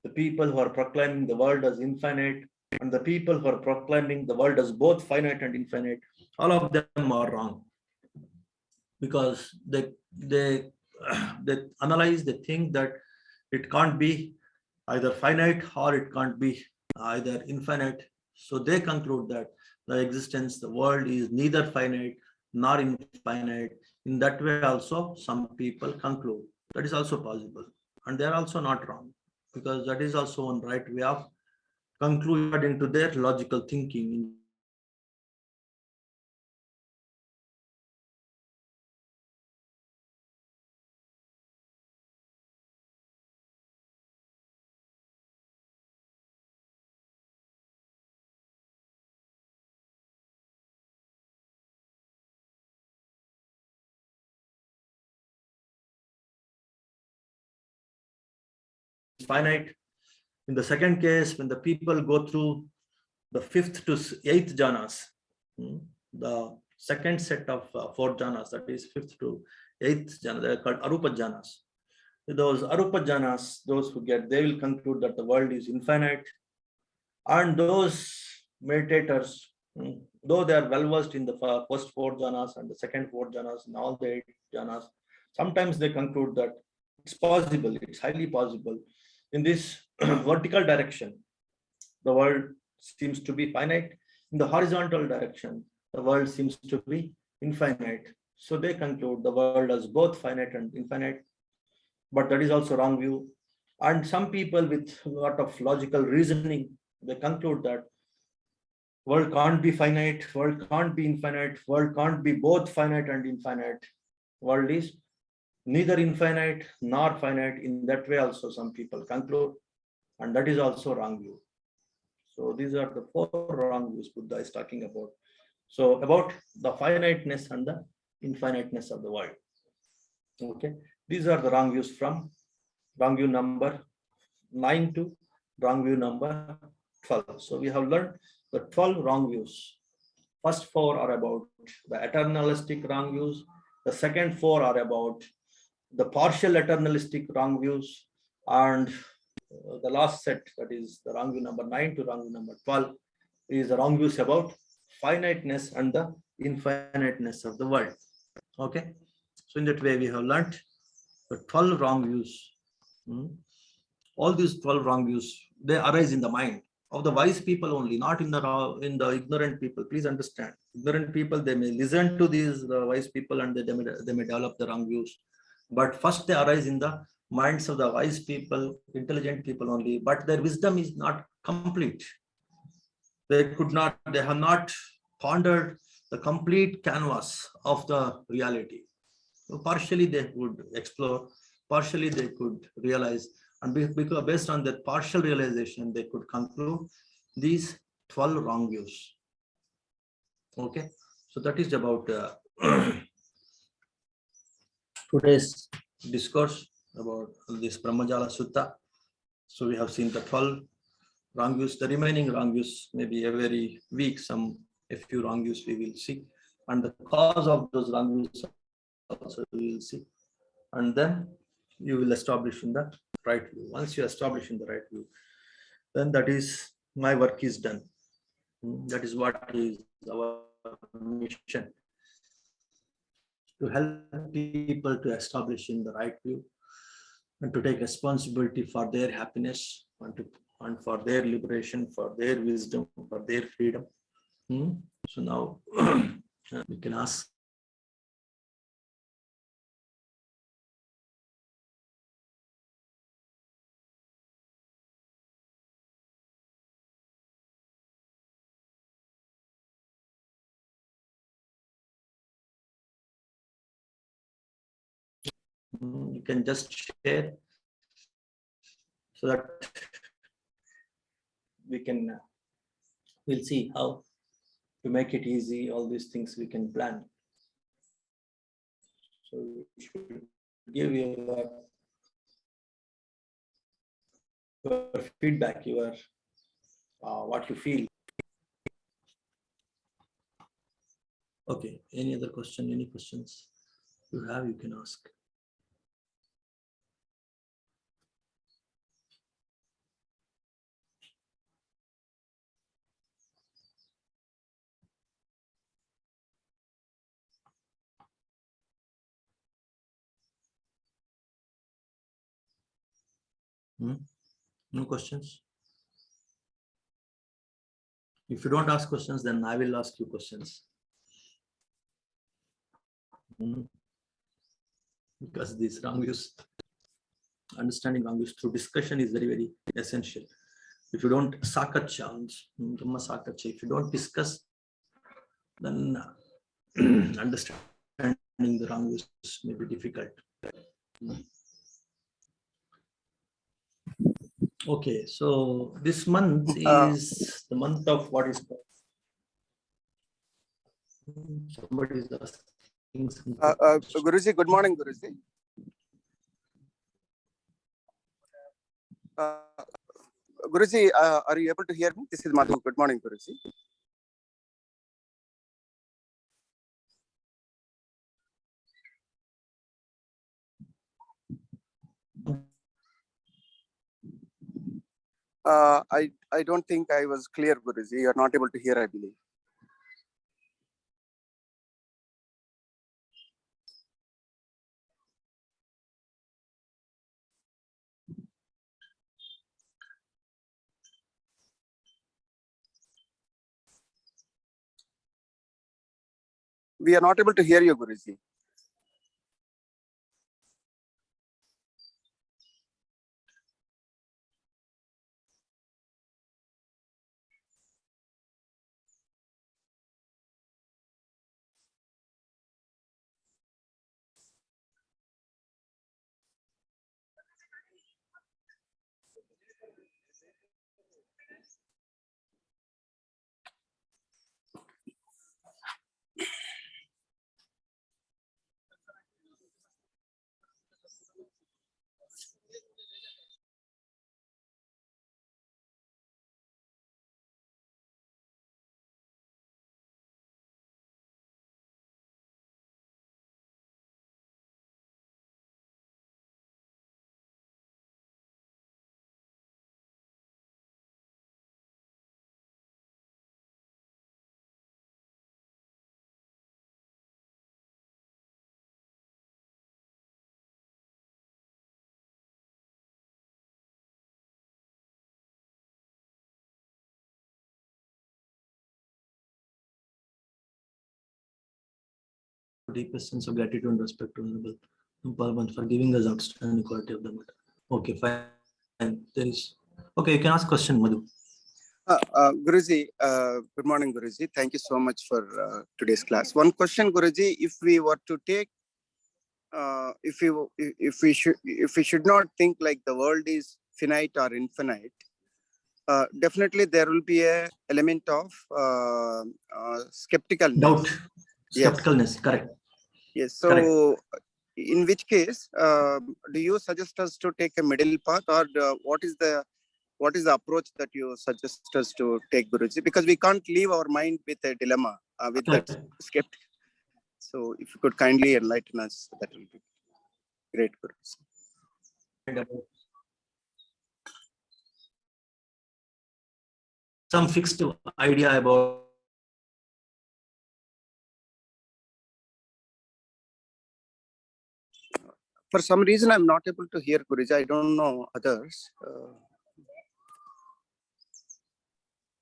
the people who are proclaiming the world as infinite, and the people who are proclaiming the world as both finite and infinite, all of them are wrong, because they analyze, they think that it can't be either finite or it can't be either infinite. So they conclude that the existence, the world is neither finite nor infinite. In that way also some people conclude. That is also possible. And they are also not wrong, because that is also one right way of concluding into their logical thinking. Finite. In the second case, when the people go through the fifth to eighth jhanas, the second set of four jhanas, that is fifth to eighth jhana, they are called arupa jhanas. Those arupa jhanas, those who get, they will conclude that the world is infinite. And those meditators, though they are well versed in the first four jhanas and the second four jhanas and all the eight jhanas, sometimes they conclude that it's possible, it's highly possible. In this vertical direction, the world seems to be finite. In the horizontal direction, the world seems to be infinite. So they conclude the world as both finite and infinite. But that is also wrong view. And some people with a lot of logical reasoning, they conclude that world can't be finite, world can't be infinite, world can't be both finite and infinite. World is neither infinite nor finite. In that way also some people conclude, and that is also wrong view. So these are the four wrong views Buddha is talking about. So about the finiteness and the infiniteness of the world. Okay, these are the wrong views from wrong view number 9 to wrong view number 12. So we have learned the 12 wrong views. First four are about the eternalistic wrong views. The second four are about the partial eternalistic wrong views, and the last set, that is the wrong view number 9 to wrong view number 12, is the wrong views about finiteness and the infiniteness of the world. Okay, so in that way we have learnt the 12 wrong views. All these 12 wrong views, they arise in the mind of the wise people only, not in the ignorant people. Please understand, ignorant people, they may listen to these wise people and they may develop the wrong views, but first they arise in the minds of the wise people, intelligent people only, but their wisdom is not complete. They have not pondered the complete canvas of the reality. So partially they would explore, partially they could realize, and because based on that partial realization, they could conclude these 12 wrong views. Okay, so that is about today's discourse about this Brahmajala Sutta. So we have seen the 12 wrong views. The remaining wrong views, maybe every week, a few wrong views we will see, and the cause of those wrong views also we will see, and then you will establish in the right view. Once you establish in the right view, then that is, my work is done. That is what is our mission, to help people to establish in the right view and to take responsibility for their happiness and for their liberation, for their wisdom, for their freedom. So now we can ask. You can just share so that we'll see how to make it easy. All these things we can plan. So you should give your feedback, your what you feel. Okay, any other question, any questions you have, you can ask. No questions? If you don't ask questions, then I will ask you questions. Because these wrong views, understanding wrong views through discussion is very, very essential. If you don't sakatcha, if you don't discuss, then understanding the wrong views may be difficult. Okay, so this month is the month of what is called. Somebody is asking something. Guruji, good morning, Guruji. Guruji, are you able to hear me? This is Madhu. Good morning, Guruji. I don't think I was clear, Guruji. You are not able to hear, I believe. We are not able to hear you, Guruji. deepest sense of gratitude and respect to Honorable Parliament for giving us outstanding quality of the matter. Okay, fine. There is. Okay, you can ask question, Madhu. Guruji, good morning, Guruji. Thank you so much for today's class. One question, Guruji, if we were to take, if we should not think like the world is finite or infinite, definitely there will be a element of skepticalness. Doubt, Yes. skepticalness, correct. Yes. So, Correct. in which case, do you suggest us to take a middle path, or what is the approach that you suggest us to take, Guruji? Because we can't leave our mind with a dilemma, with that skeptic. So, if you could kindly enlighten us, that will be great, Guruji. Some fixed idea about For some reason, I'm not able to hear, Guruji. I don't know others.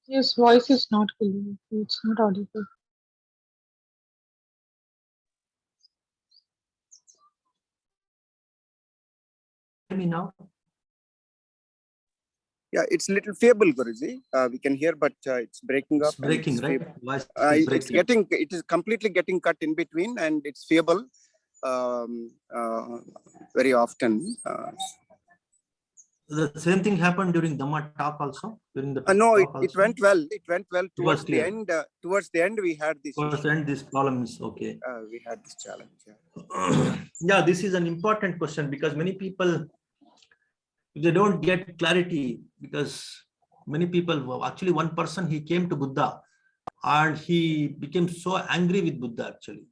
His voice is not clear. It's not audible. me now. Yeah, it's a little feeble, Guruji. We can hear, but it's breaking up. It's breaking, it's right? feeble. It's breaking. It is completely getting cut in between, and it's feeble very often. The same thing happened during Dhamma talk also. During the No, talk it went well. It went well towards the clear. end. Towards the end, we had this. Towards the end, this problem is okay. We had this challenge. Yeah. Yeah, this is an important question because many people, they don't get clarity, because many people, actually one person, he came to Buddha and he became so angry with Buddha actually.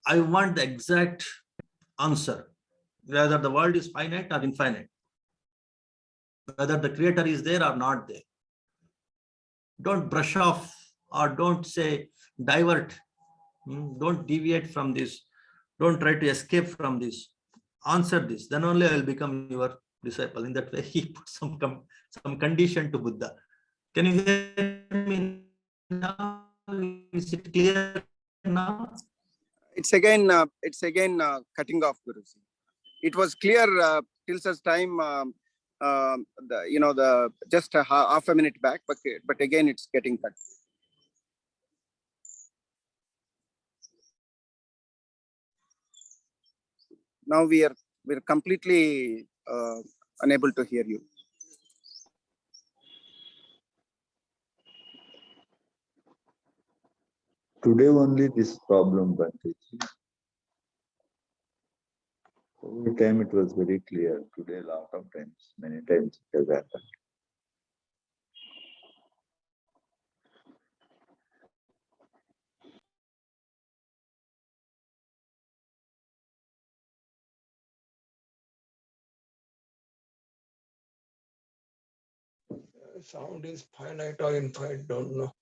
I want the exact answer, whether the world is finite or infinite, whether the creator is there or not there. Don't brush off or don't say divert, don't deviate from this, don't try to escape from this. Answer this, then only I will become your disciple. In that way, he put some condition to Buddha. Can you hear me now? Is it clear now? It's again cutting off, Guruji. It was clear till such time, just half a minute back, but again it's getting cut. Now we're completely unable to hear you. Today only this problem, Bhanteji. Every time it was very clear. Today, a lot of times, many times it has happened. Sound is finite or infinite, don't know.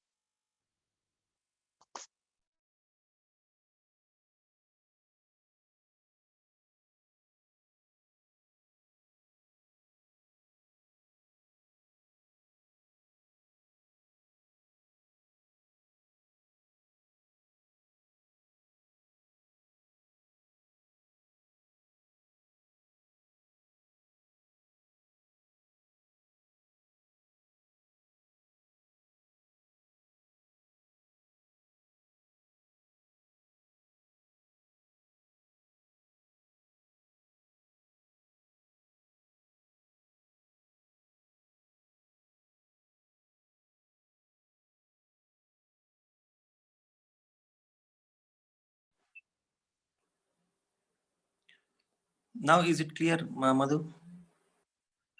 Now is it clear, Madhu?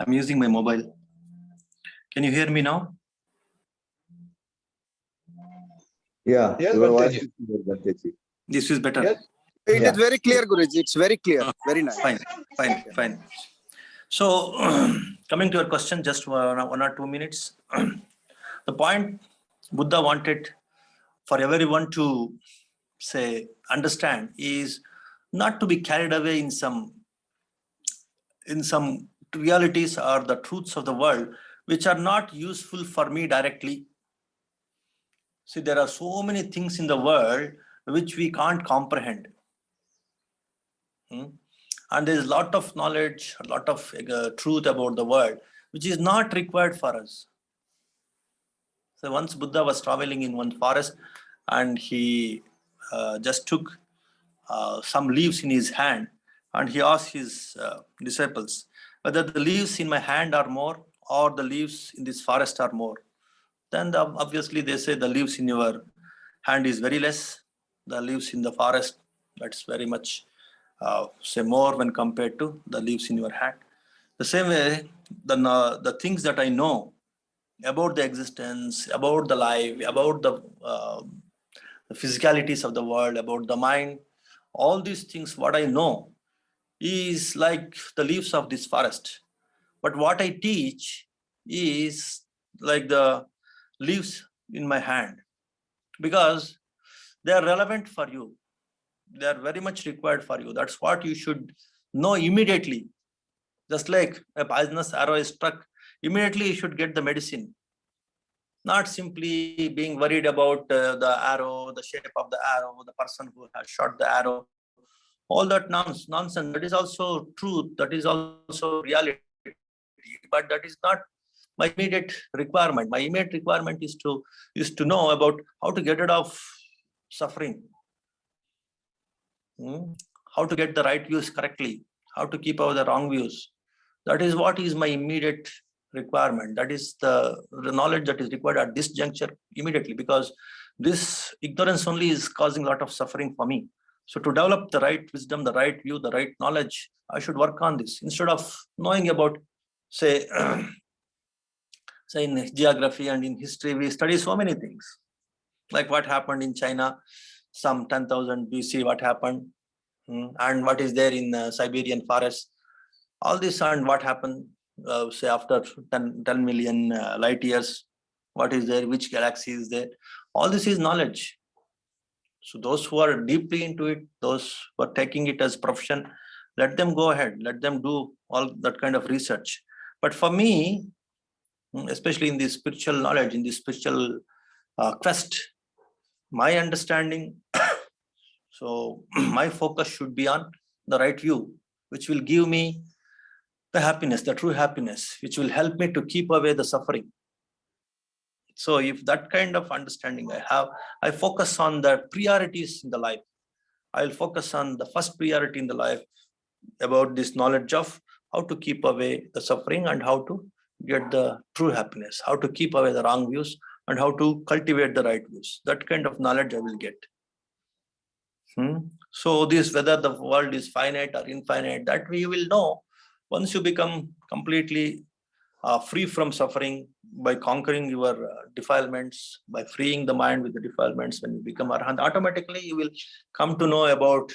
I'm using my mobile. Can you hear me now? Yeah, Yes, your voice Bhanteji. is clear, Bhanteji. This is better. Yes. It Yeah. is very clear, Guruji. It's very clear. Very nice. Fine. So, coming to your question, just 1 or 2 minutes. The point Buddha wanted for everyone to understand is not to be carried away in some realities or the truths of the world which are not useful for me directly. See, there are so many things in the world which we can't comprehend. And there is a lot of knowledge, a lot of truth about the world, which is not required for us. So once Buddha was traveling in one forest, and he just took some leaves in his hand, and he asked his disciples whether the leaves in my hand are more or the leaves in this forest are more. Then obviously they say the leaves in your hand is very less, the leaves in the forest, that's very much say more when compared to the leaves in your hand. The same way, the things that I know about the existence, about the life, about the physicalities of the world, about the mind, all these things, what I know is like the leaves of this forest. But what I teach is like the leaves in my hand, because they are relevant for you. They are very much required for you. That's what you should know immediately. Just like a poisonous arrow is struck, immediately you should get the medicine. Not simply being worried about the arrow, the shape of the arrow, the person who has shot the arrow. All that nonsense, that is also truth, that is also reality, but that is not my immediate requirement. My immediate requirement is to know about how to get rid of suffering, how to get the right views correctly, how to keep out the wrong views. That is what is my immediate requirement. That is the knowledge that is required at this juncture immediately, because this ignorance only is causing a lot of suffering for me. So to develop the right wisdom, the right view, the right knowledge, I should work on this instead of knowing about, say, say in geography and in history, we study so many things, like what happened in China, some 10,000 BC, what happened, and what is there in Siberian forest, all this, and what happened, say after 10 million light years, what is there, which galaxy is there, all this is knowledge. So those who are deeply into it, those who are taking it as profession, let them go ahead, let them do all that kind of research. But for me, especially in the spiritual knowledge, in the spiritual quest, my understanding, so my focus should be on the right view, which will give me the happiness, the true happiness, which will help me to keep away the suffering. So if that kind of understanding I have, I focus on the priorities in the life. I'll focus on the first priority in the life about this knowledge of how to keep away the suffering and how to get the true happiness, how to keep away the wrong views and how to cultivate the right views. That kind of knowledge I will get. So this, whether the world is finite or infinite, that we will know once you become completely free from suffering by conquering your defilements, by freeing the mind with the defilements. When you become Arhat, automatically you will come to know about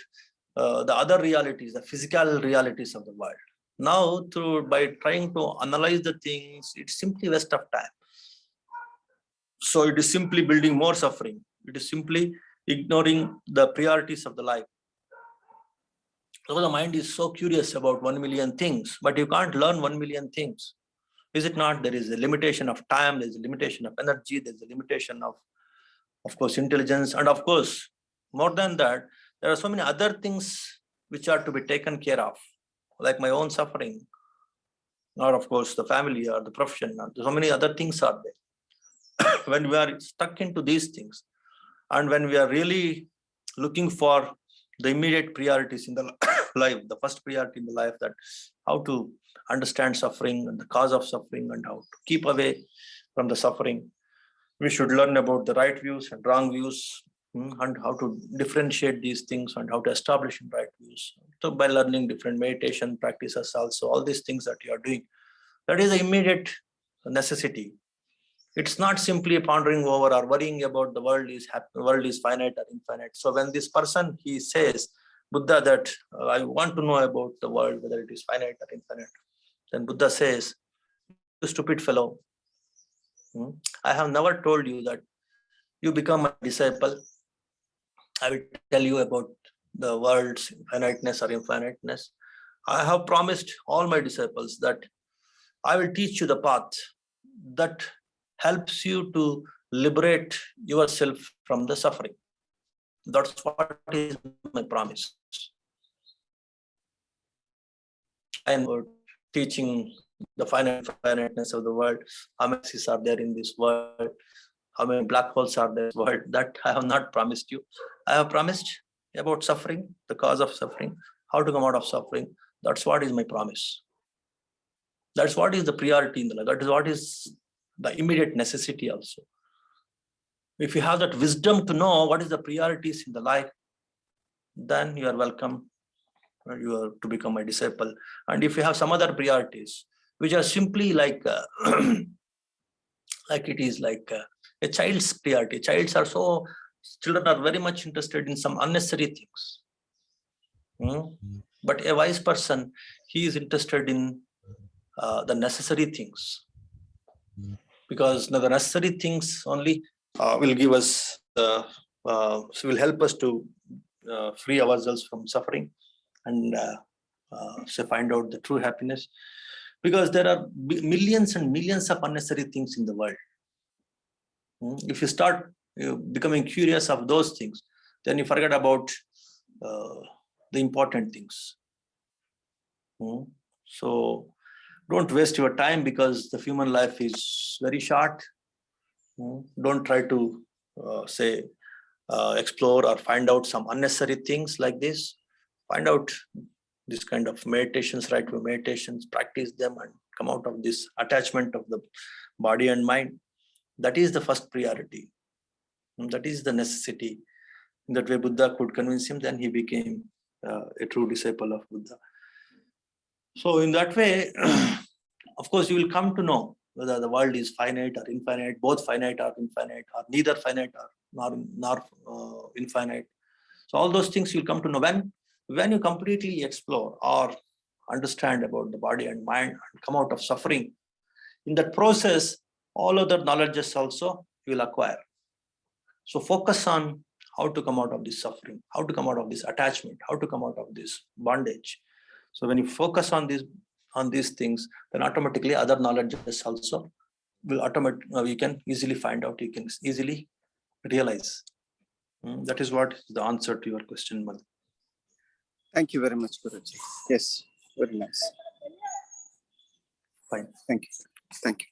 the other realities, the physical realities of the world. Now, by trying to analyze the things, it's simply waste of time. So it is simply building more suffering. It is simply ignoring the priorities of the life. So the mind is so curious about 1 million things, but you can't learn 1 million things. Is it not? There is a limitation of time, there's a limitation of energy, there's a limitation of course, intelligence. And of course, more than that, there are so many other things which are to be taken care of, like my own suffering, or of course, the family or the profession, or so many other things are there. When we are stuck into these things, and when we are really looking for the immediate priorities in the life, the first priority in the life, that how to understand suffering and the cause of suffering and how to keep away from the suffering, we should learn about the right views and wrong views, and how to differentiate these things and how to establish right views. So by learning different meditation practices also, all these things that you are doing, that is the immediate necessity. It's not simply pondering over or worrying about the world is finite or infinite. So when this person, he says, Buddha, that I want to know about the world, whether it is finite or infinite, then Buddha says, you stupid fellow, I have never told you that you become a disciple. I will tell you about the world's finiteness or infiniteness. I have promised all my disciples that I will teach you the path that helps you to liberate yourself from the suffering. That's what is my promise. And teaching the finiteness of the world, how many galaxies are there in this world, how many black holes are there in this world, that I have not promised you. I have promised about suffering, the cause of suffering, how to come out of suffering. That's what is my promise. That's what is the priority in the life. That is what is the immediate necessity also. If you have that wisdom to know what is the priorities in the life, then you are welcome. You are to become my disciple. And if you have some other priorities, which are simply like like it is like a child's priority. Children are very much interested in some unnecessary things. But a wise person, he is interested in the necessary things, because the necessary things only will give us, will help us to free ourselves from suffering and find out the true happiness. Because there are millions and millions of unnecessary things in the world. If you start becoming curious of those things, then you forget about the important things. So don't waste your time, because the human life is very short. Don't try to explore or find out some unnecessary things like this. Find out this kind of meditations, right? Meditations, practice them and come out of this attachment of the body and mind. That is the first priority. That is the necessity. In that way, Buddha could convince him, then he became a true disciple of Buddha. So in that way, of course, you will come to know whether the world is finite or infinite, both finite or infinite, or neither finite or nor infinite. So all those things you'll come to know when you completely explore or understand about the body and mind and come out of suffering. In that process, all other knowledges also you will acquire. So focus on how to come out of this suffering, how to come out of this attachment, how to come out of this bondage. So when you focus on these things, then automatically other knowledges also will you can easily find out, you can easily realize. That is what is the answer to your question, Mal. Thank you very much, Guruji. Yes, very nice. Fine. Thank you. Thank you.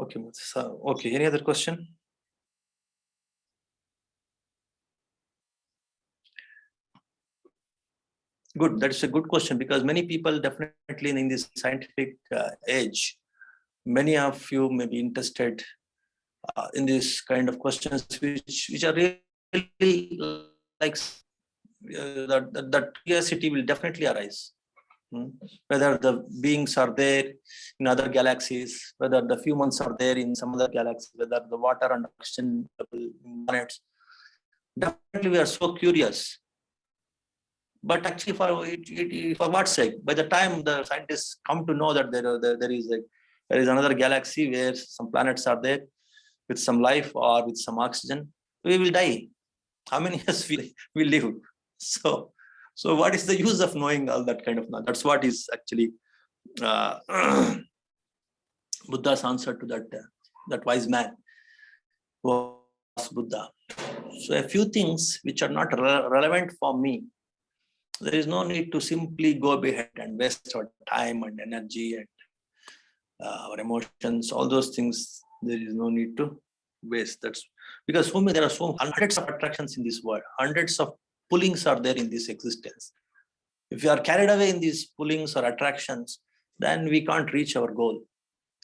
Okay, so, okay. Any other question? Good. That is a good question, because many people definitely in this scientific age, many of you may be interested in this kind of questions, which are really like that curiosity will definitely arise. Whether the beings are there in other galaxies, whether the humans are there in some other galaxies, whether the water and oxygen in planets. Definitely, we are so curious. But actually, for what sake? By the time the scientists come to know that there is another galaxy where some planets are there with some life or with some oxygen, we will die. How many years we live? So what is the use of knowing all that kind of knowledge? That's what is actually Buddha's answer to that wise man who was Buddha. So a few things which are not relevant for me, there is no need to simply go behind and waste our time and energy and our emotions, all those things. There is no need to waste. That's because there are hundreds of attractions in this world, hundreds of pullings are there in this existence. If you are carried away in these pullings or attractions, then we can't reach our goal.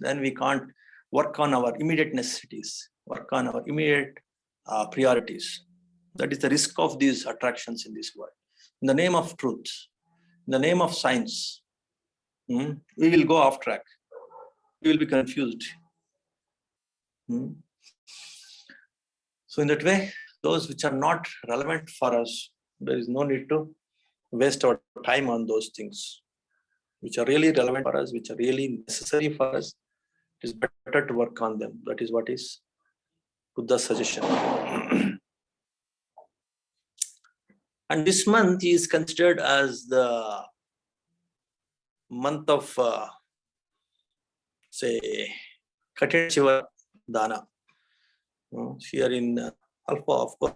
Then we can't work on our immediate necessities, work on our immediate priorities. That is the risk of these attractions in this world. In the name of truth, in the name of science, we will go off track. We will be confused. So in that way, those which are not relevant for us, there is no need to waste our time on those things. Which are really relevant for us, which are really necessary for us, it is better to work on them. That is what is Buddha's suggestion. And this month is considered as the month of, Kathina Shiva Dana. Here in Alpha, of course,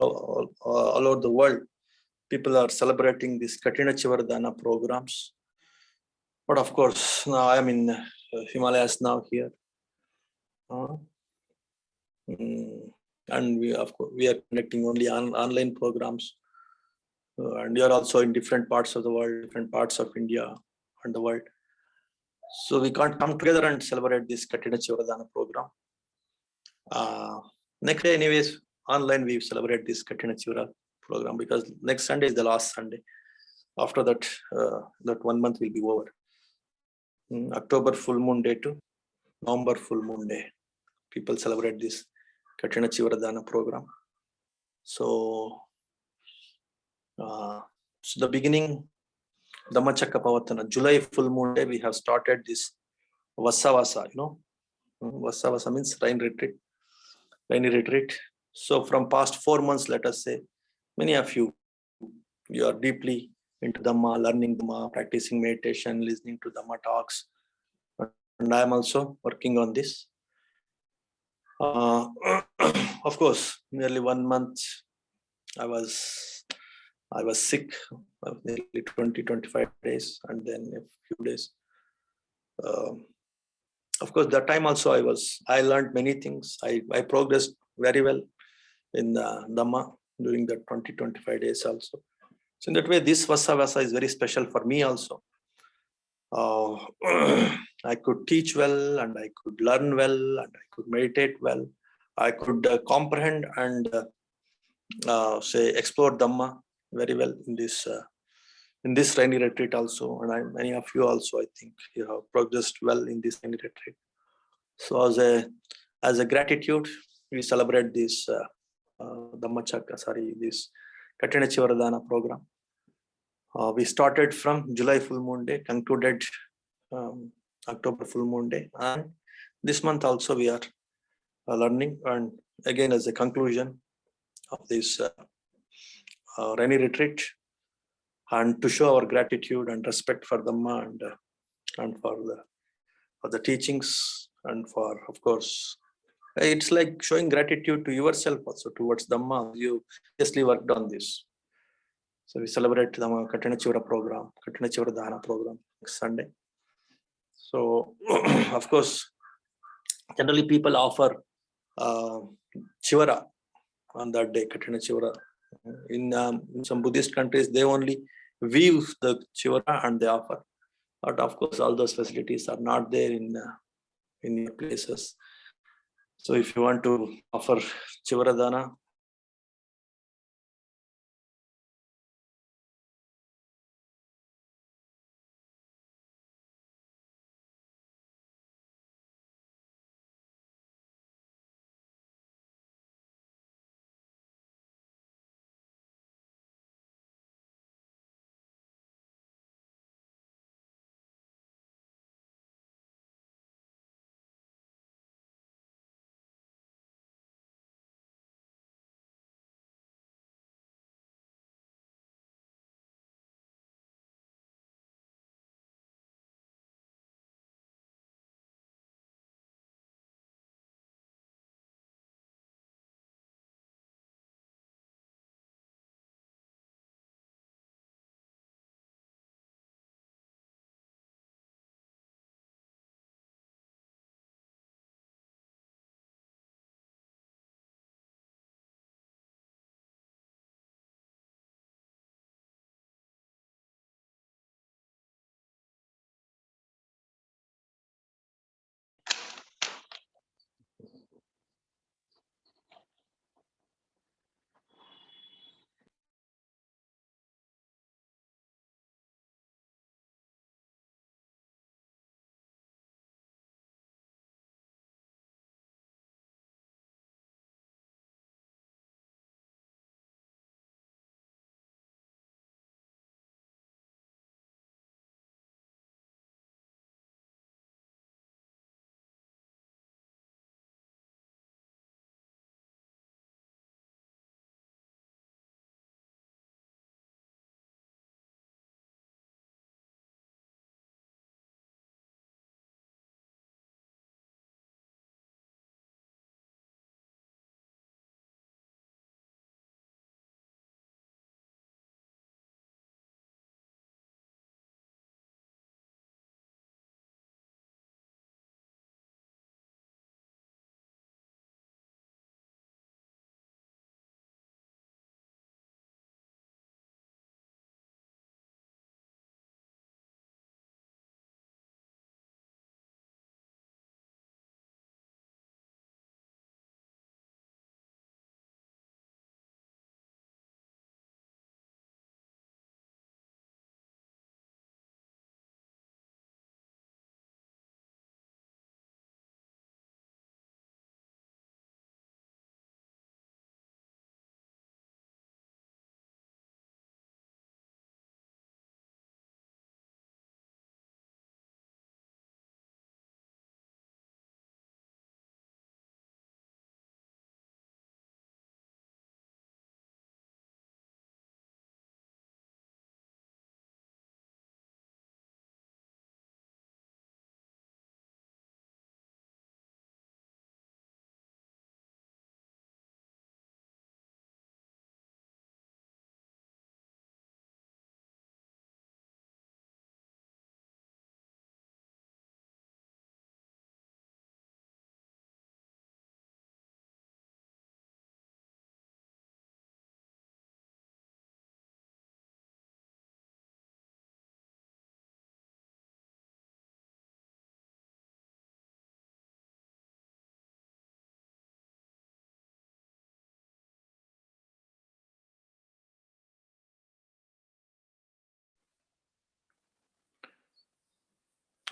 all over the world, people are celebrating these Katina Chivardhana programs. But of course, now I am in Himalayas now here. And we are conducting only online programs. And you are also in different parts of the world, different parts of India and the world. So we can't come together and celebrate this Katina Chivardhana program. Next day, anyways, online we celebrate this Katina Chivara program because next Sunday is the last Sunday. After that, that 1 month will be over. October full moon day to November full moon day, people celebrate this Katina Chivardhana program. So, the beginning, Dhammachakkapavatana, July full moon day, we have started this Vasavasa, Vasavasa means rainy retreat. So from past 4 months, let us say, many of you are deeply into Dhamma, learning Dhamma, practicing meditation, listening to Dhamma talks. And I am also working on this. Of course, nearly 1 month I was sick, nearly 20-25 days, and then a few days. Of course, that time also I learned many things. I progressed very well in Dhamma during the 20-25 days also. So in that way, this Vasavasa is very special for me also. I could teach well, and I could learn well, and I could meditate well. I could comprehend and explore Dhamma very well in this rainy retreat also. And many of you also, I think, you have progressed well in this rainy retreat. So as a gratitude, we celebrate this this Katina Chivardhana program. We started from July full moon day, concluded October full moon day, and this month also we are learning. And again, as a conclusion of this rainy retreat, and to show our gratitude and respect for Dhamma and for the teachings, and for, of course, it's like showing gratitude to yourself also towards Dhamma. You seriously worked on this. So we celebrate the Katina Chivardhana program next Sunday. So, of course, generally people offer Chivara on that day, Katina Chivara. In some Buddhist countries, they only weave the Chivara and they offer. But of course, all those facilities are not there in your places. So if you want to offer Chivardhana,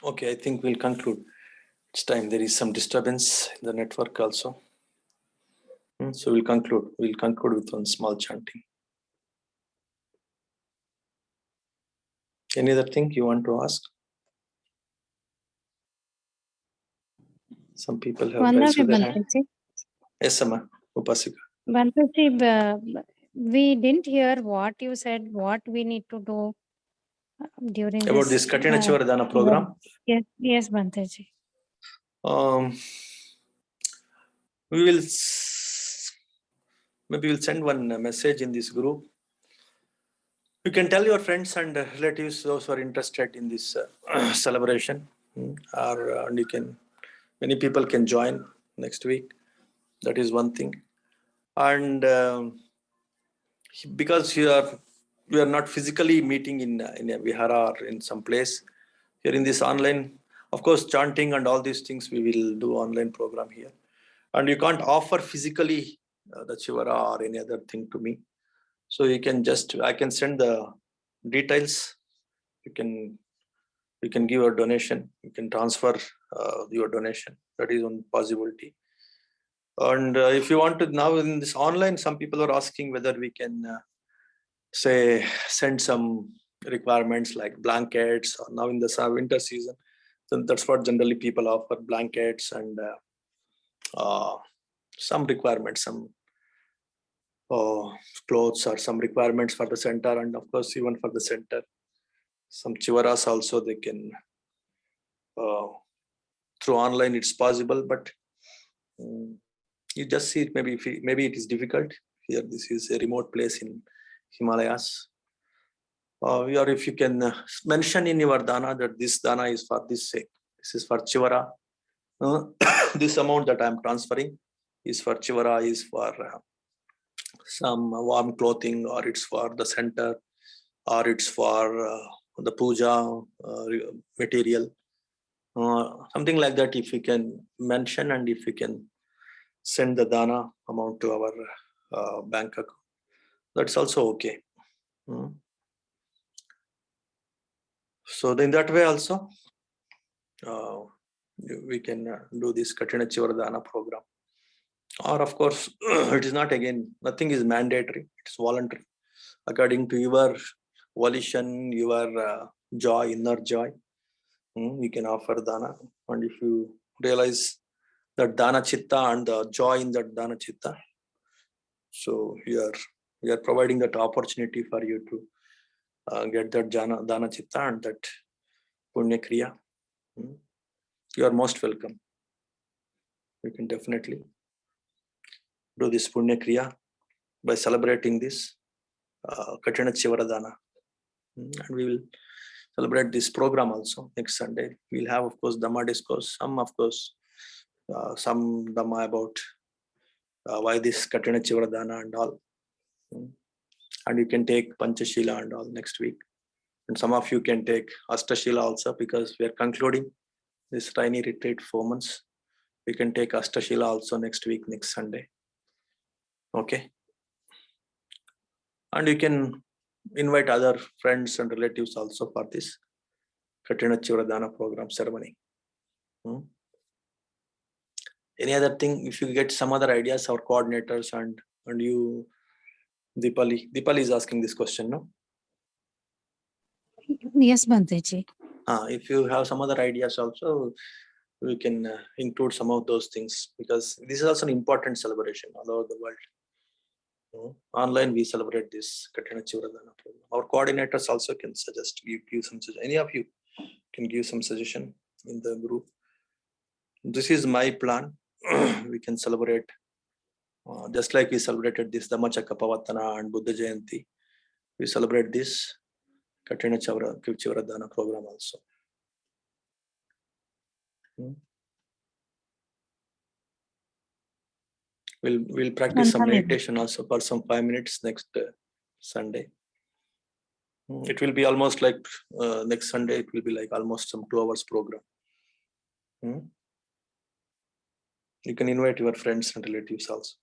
Okay, I think we'll conclude. It's time. There is some disturbance in the network also. So we'll conclude. We'll conclude with one small chanting. Any other thing you want to ask? Some people have raised Vandavi their hand. Bhantaji. Yes, Amma. Upasika. Bhantaji, we didn't hear what you said, what we need to do during About this Katina Chivardana program. Yes, Bhantaji. We will maybe we'll send one message in this group. You can tell your friends and relatives, those who are interested in this celebration, or and you can, many people can join next week. That is one thing. And because we are not physically meeting in a vihara or in some place, here in this online, of course, chanting and all these things we will do online program here. And you can't offer physically the chivara or any other thing to me. So you can just, I can send the details. You can give a donation. You can transfer your donation. That is one possibility. And if you want to, now in this online, some people are asking whether we can say send some requirements like blankets, or now in the winter season, then that's what generally people offer, blankets and some requirements, some clothes or some requirements for the center, and of course even for the center, some chivaras also they can through online it's possible, but you just see it, maybe it is difficult here. This is a remote place in Himalayas. Or if you can mention in your dana that this dana is for this sake, this is for chivara, this amount that I am transferring is for chivara, is for some warm clothing, or it's for the center, or it's for the puja material, something like that. If you can mention and if you can send the dana amount to our bank account, that's also okay. So in that way also we can do this Katina Chivardana program. Or of course, it is not, again, nothing is mandatory, it's voluntary. According to your volition, your joy, inner joy, you can offer dana. And if you realize that dana chitta and the joy in that dana chitta, so we are providing that opportunity for you to get that dana chitta and that punya kriya. You are most welcome. You can definitely do this punya kriya by celebrating this Katina Chivaradana. And we will celebrate this program also next Sunday. We'll have, of course, Dhamma discourse, some Dhamma about why this Katina Chivaradana and all. And you can take Panchashila and all next week. And some of you can take Astashila also, because we are concluding this tiny retreat 4 months. We can take Astashila also next week, next Sunday. Okay. And you can invite other friends and relatives also for this Katina Chivaradana program ceremony. Any other thing? If you get some other ideas, our coordinators and you, Dipali is asking this question, no? Yes, Bhantaji. If you have some other ideas also, we can include some of those things, because this is also an important celebration all over the world. Online we celebrate this Katina Chivaradana program. Our coordinators also can suggest, give some suggestion. Any of you can give some suggestion in the group. This is my plan. We can celebrate just like we celebrated this Dhammacakka Pavatana and Buddha Jayanti. We celebrate this Katina Chivaradana program also. We'll practice some meditation also for some 5 minutes next Sunday. It will be almost like next Sunday, it will be like almost some 2 hours program. You can invite your friends and relatives also.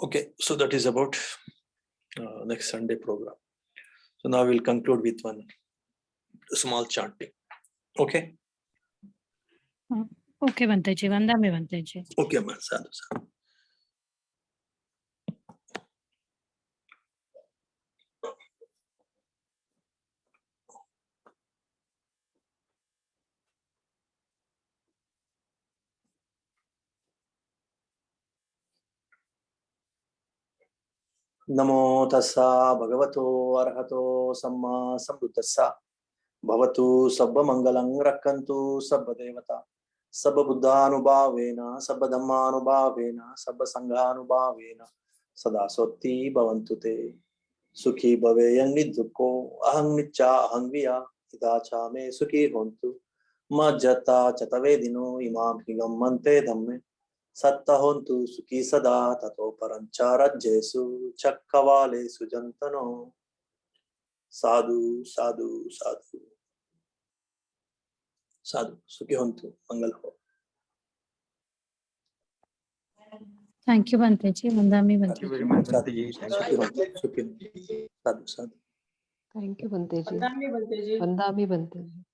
Okay, so that is about next Sunday program. So now we'll conclude with one small chanting. Okay? Okay, Bhanteji. Vandami Bhanteji. Okay, man. Sadhu, sadhu. नमो तस्सा भगवतो अरहतो सम्मा सम्बुद्धस्सा भवतु सब मंगलं रक्षन्तु सब देवता सब बुद्धानुभावेन सब धम्मानुभावेन सब संघानुभावेन सदा सोत्ति भवन्तु ते सुखी भवेयं निदुःखो अहं निच्चा अहं विया इदा च मे सुखी होन्तु मज्जता चतवेदिनो इमां हिगम्मन्ते धम्मे सत्ता होन्तु सुखी सदा ततो परञ्च राज्येषु चक्रवालेषु जन्तनो साधु साधु साधु साधु सुखी होन्तु मंगल हो. Thank you, Bhanteji. Vandami Thank you very Bhanteji. much, Sadhu Bhanteji. Thank सुखी you. होन्तु सुखी होन्तु. साधु साधु. Thank you, Banteji. Vandami Banteji. Vandami Banteji.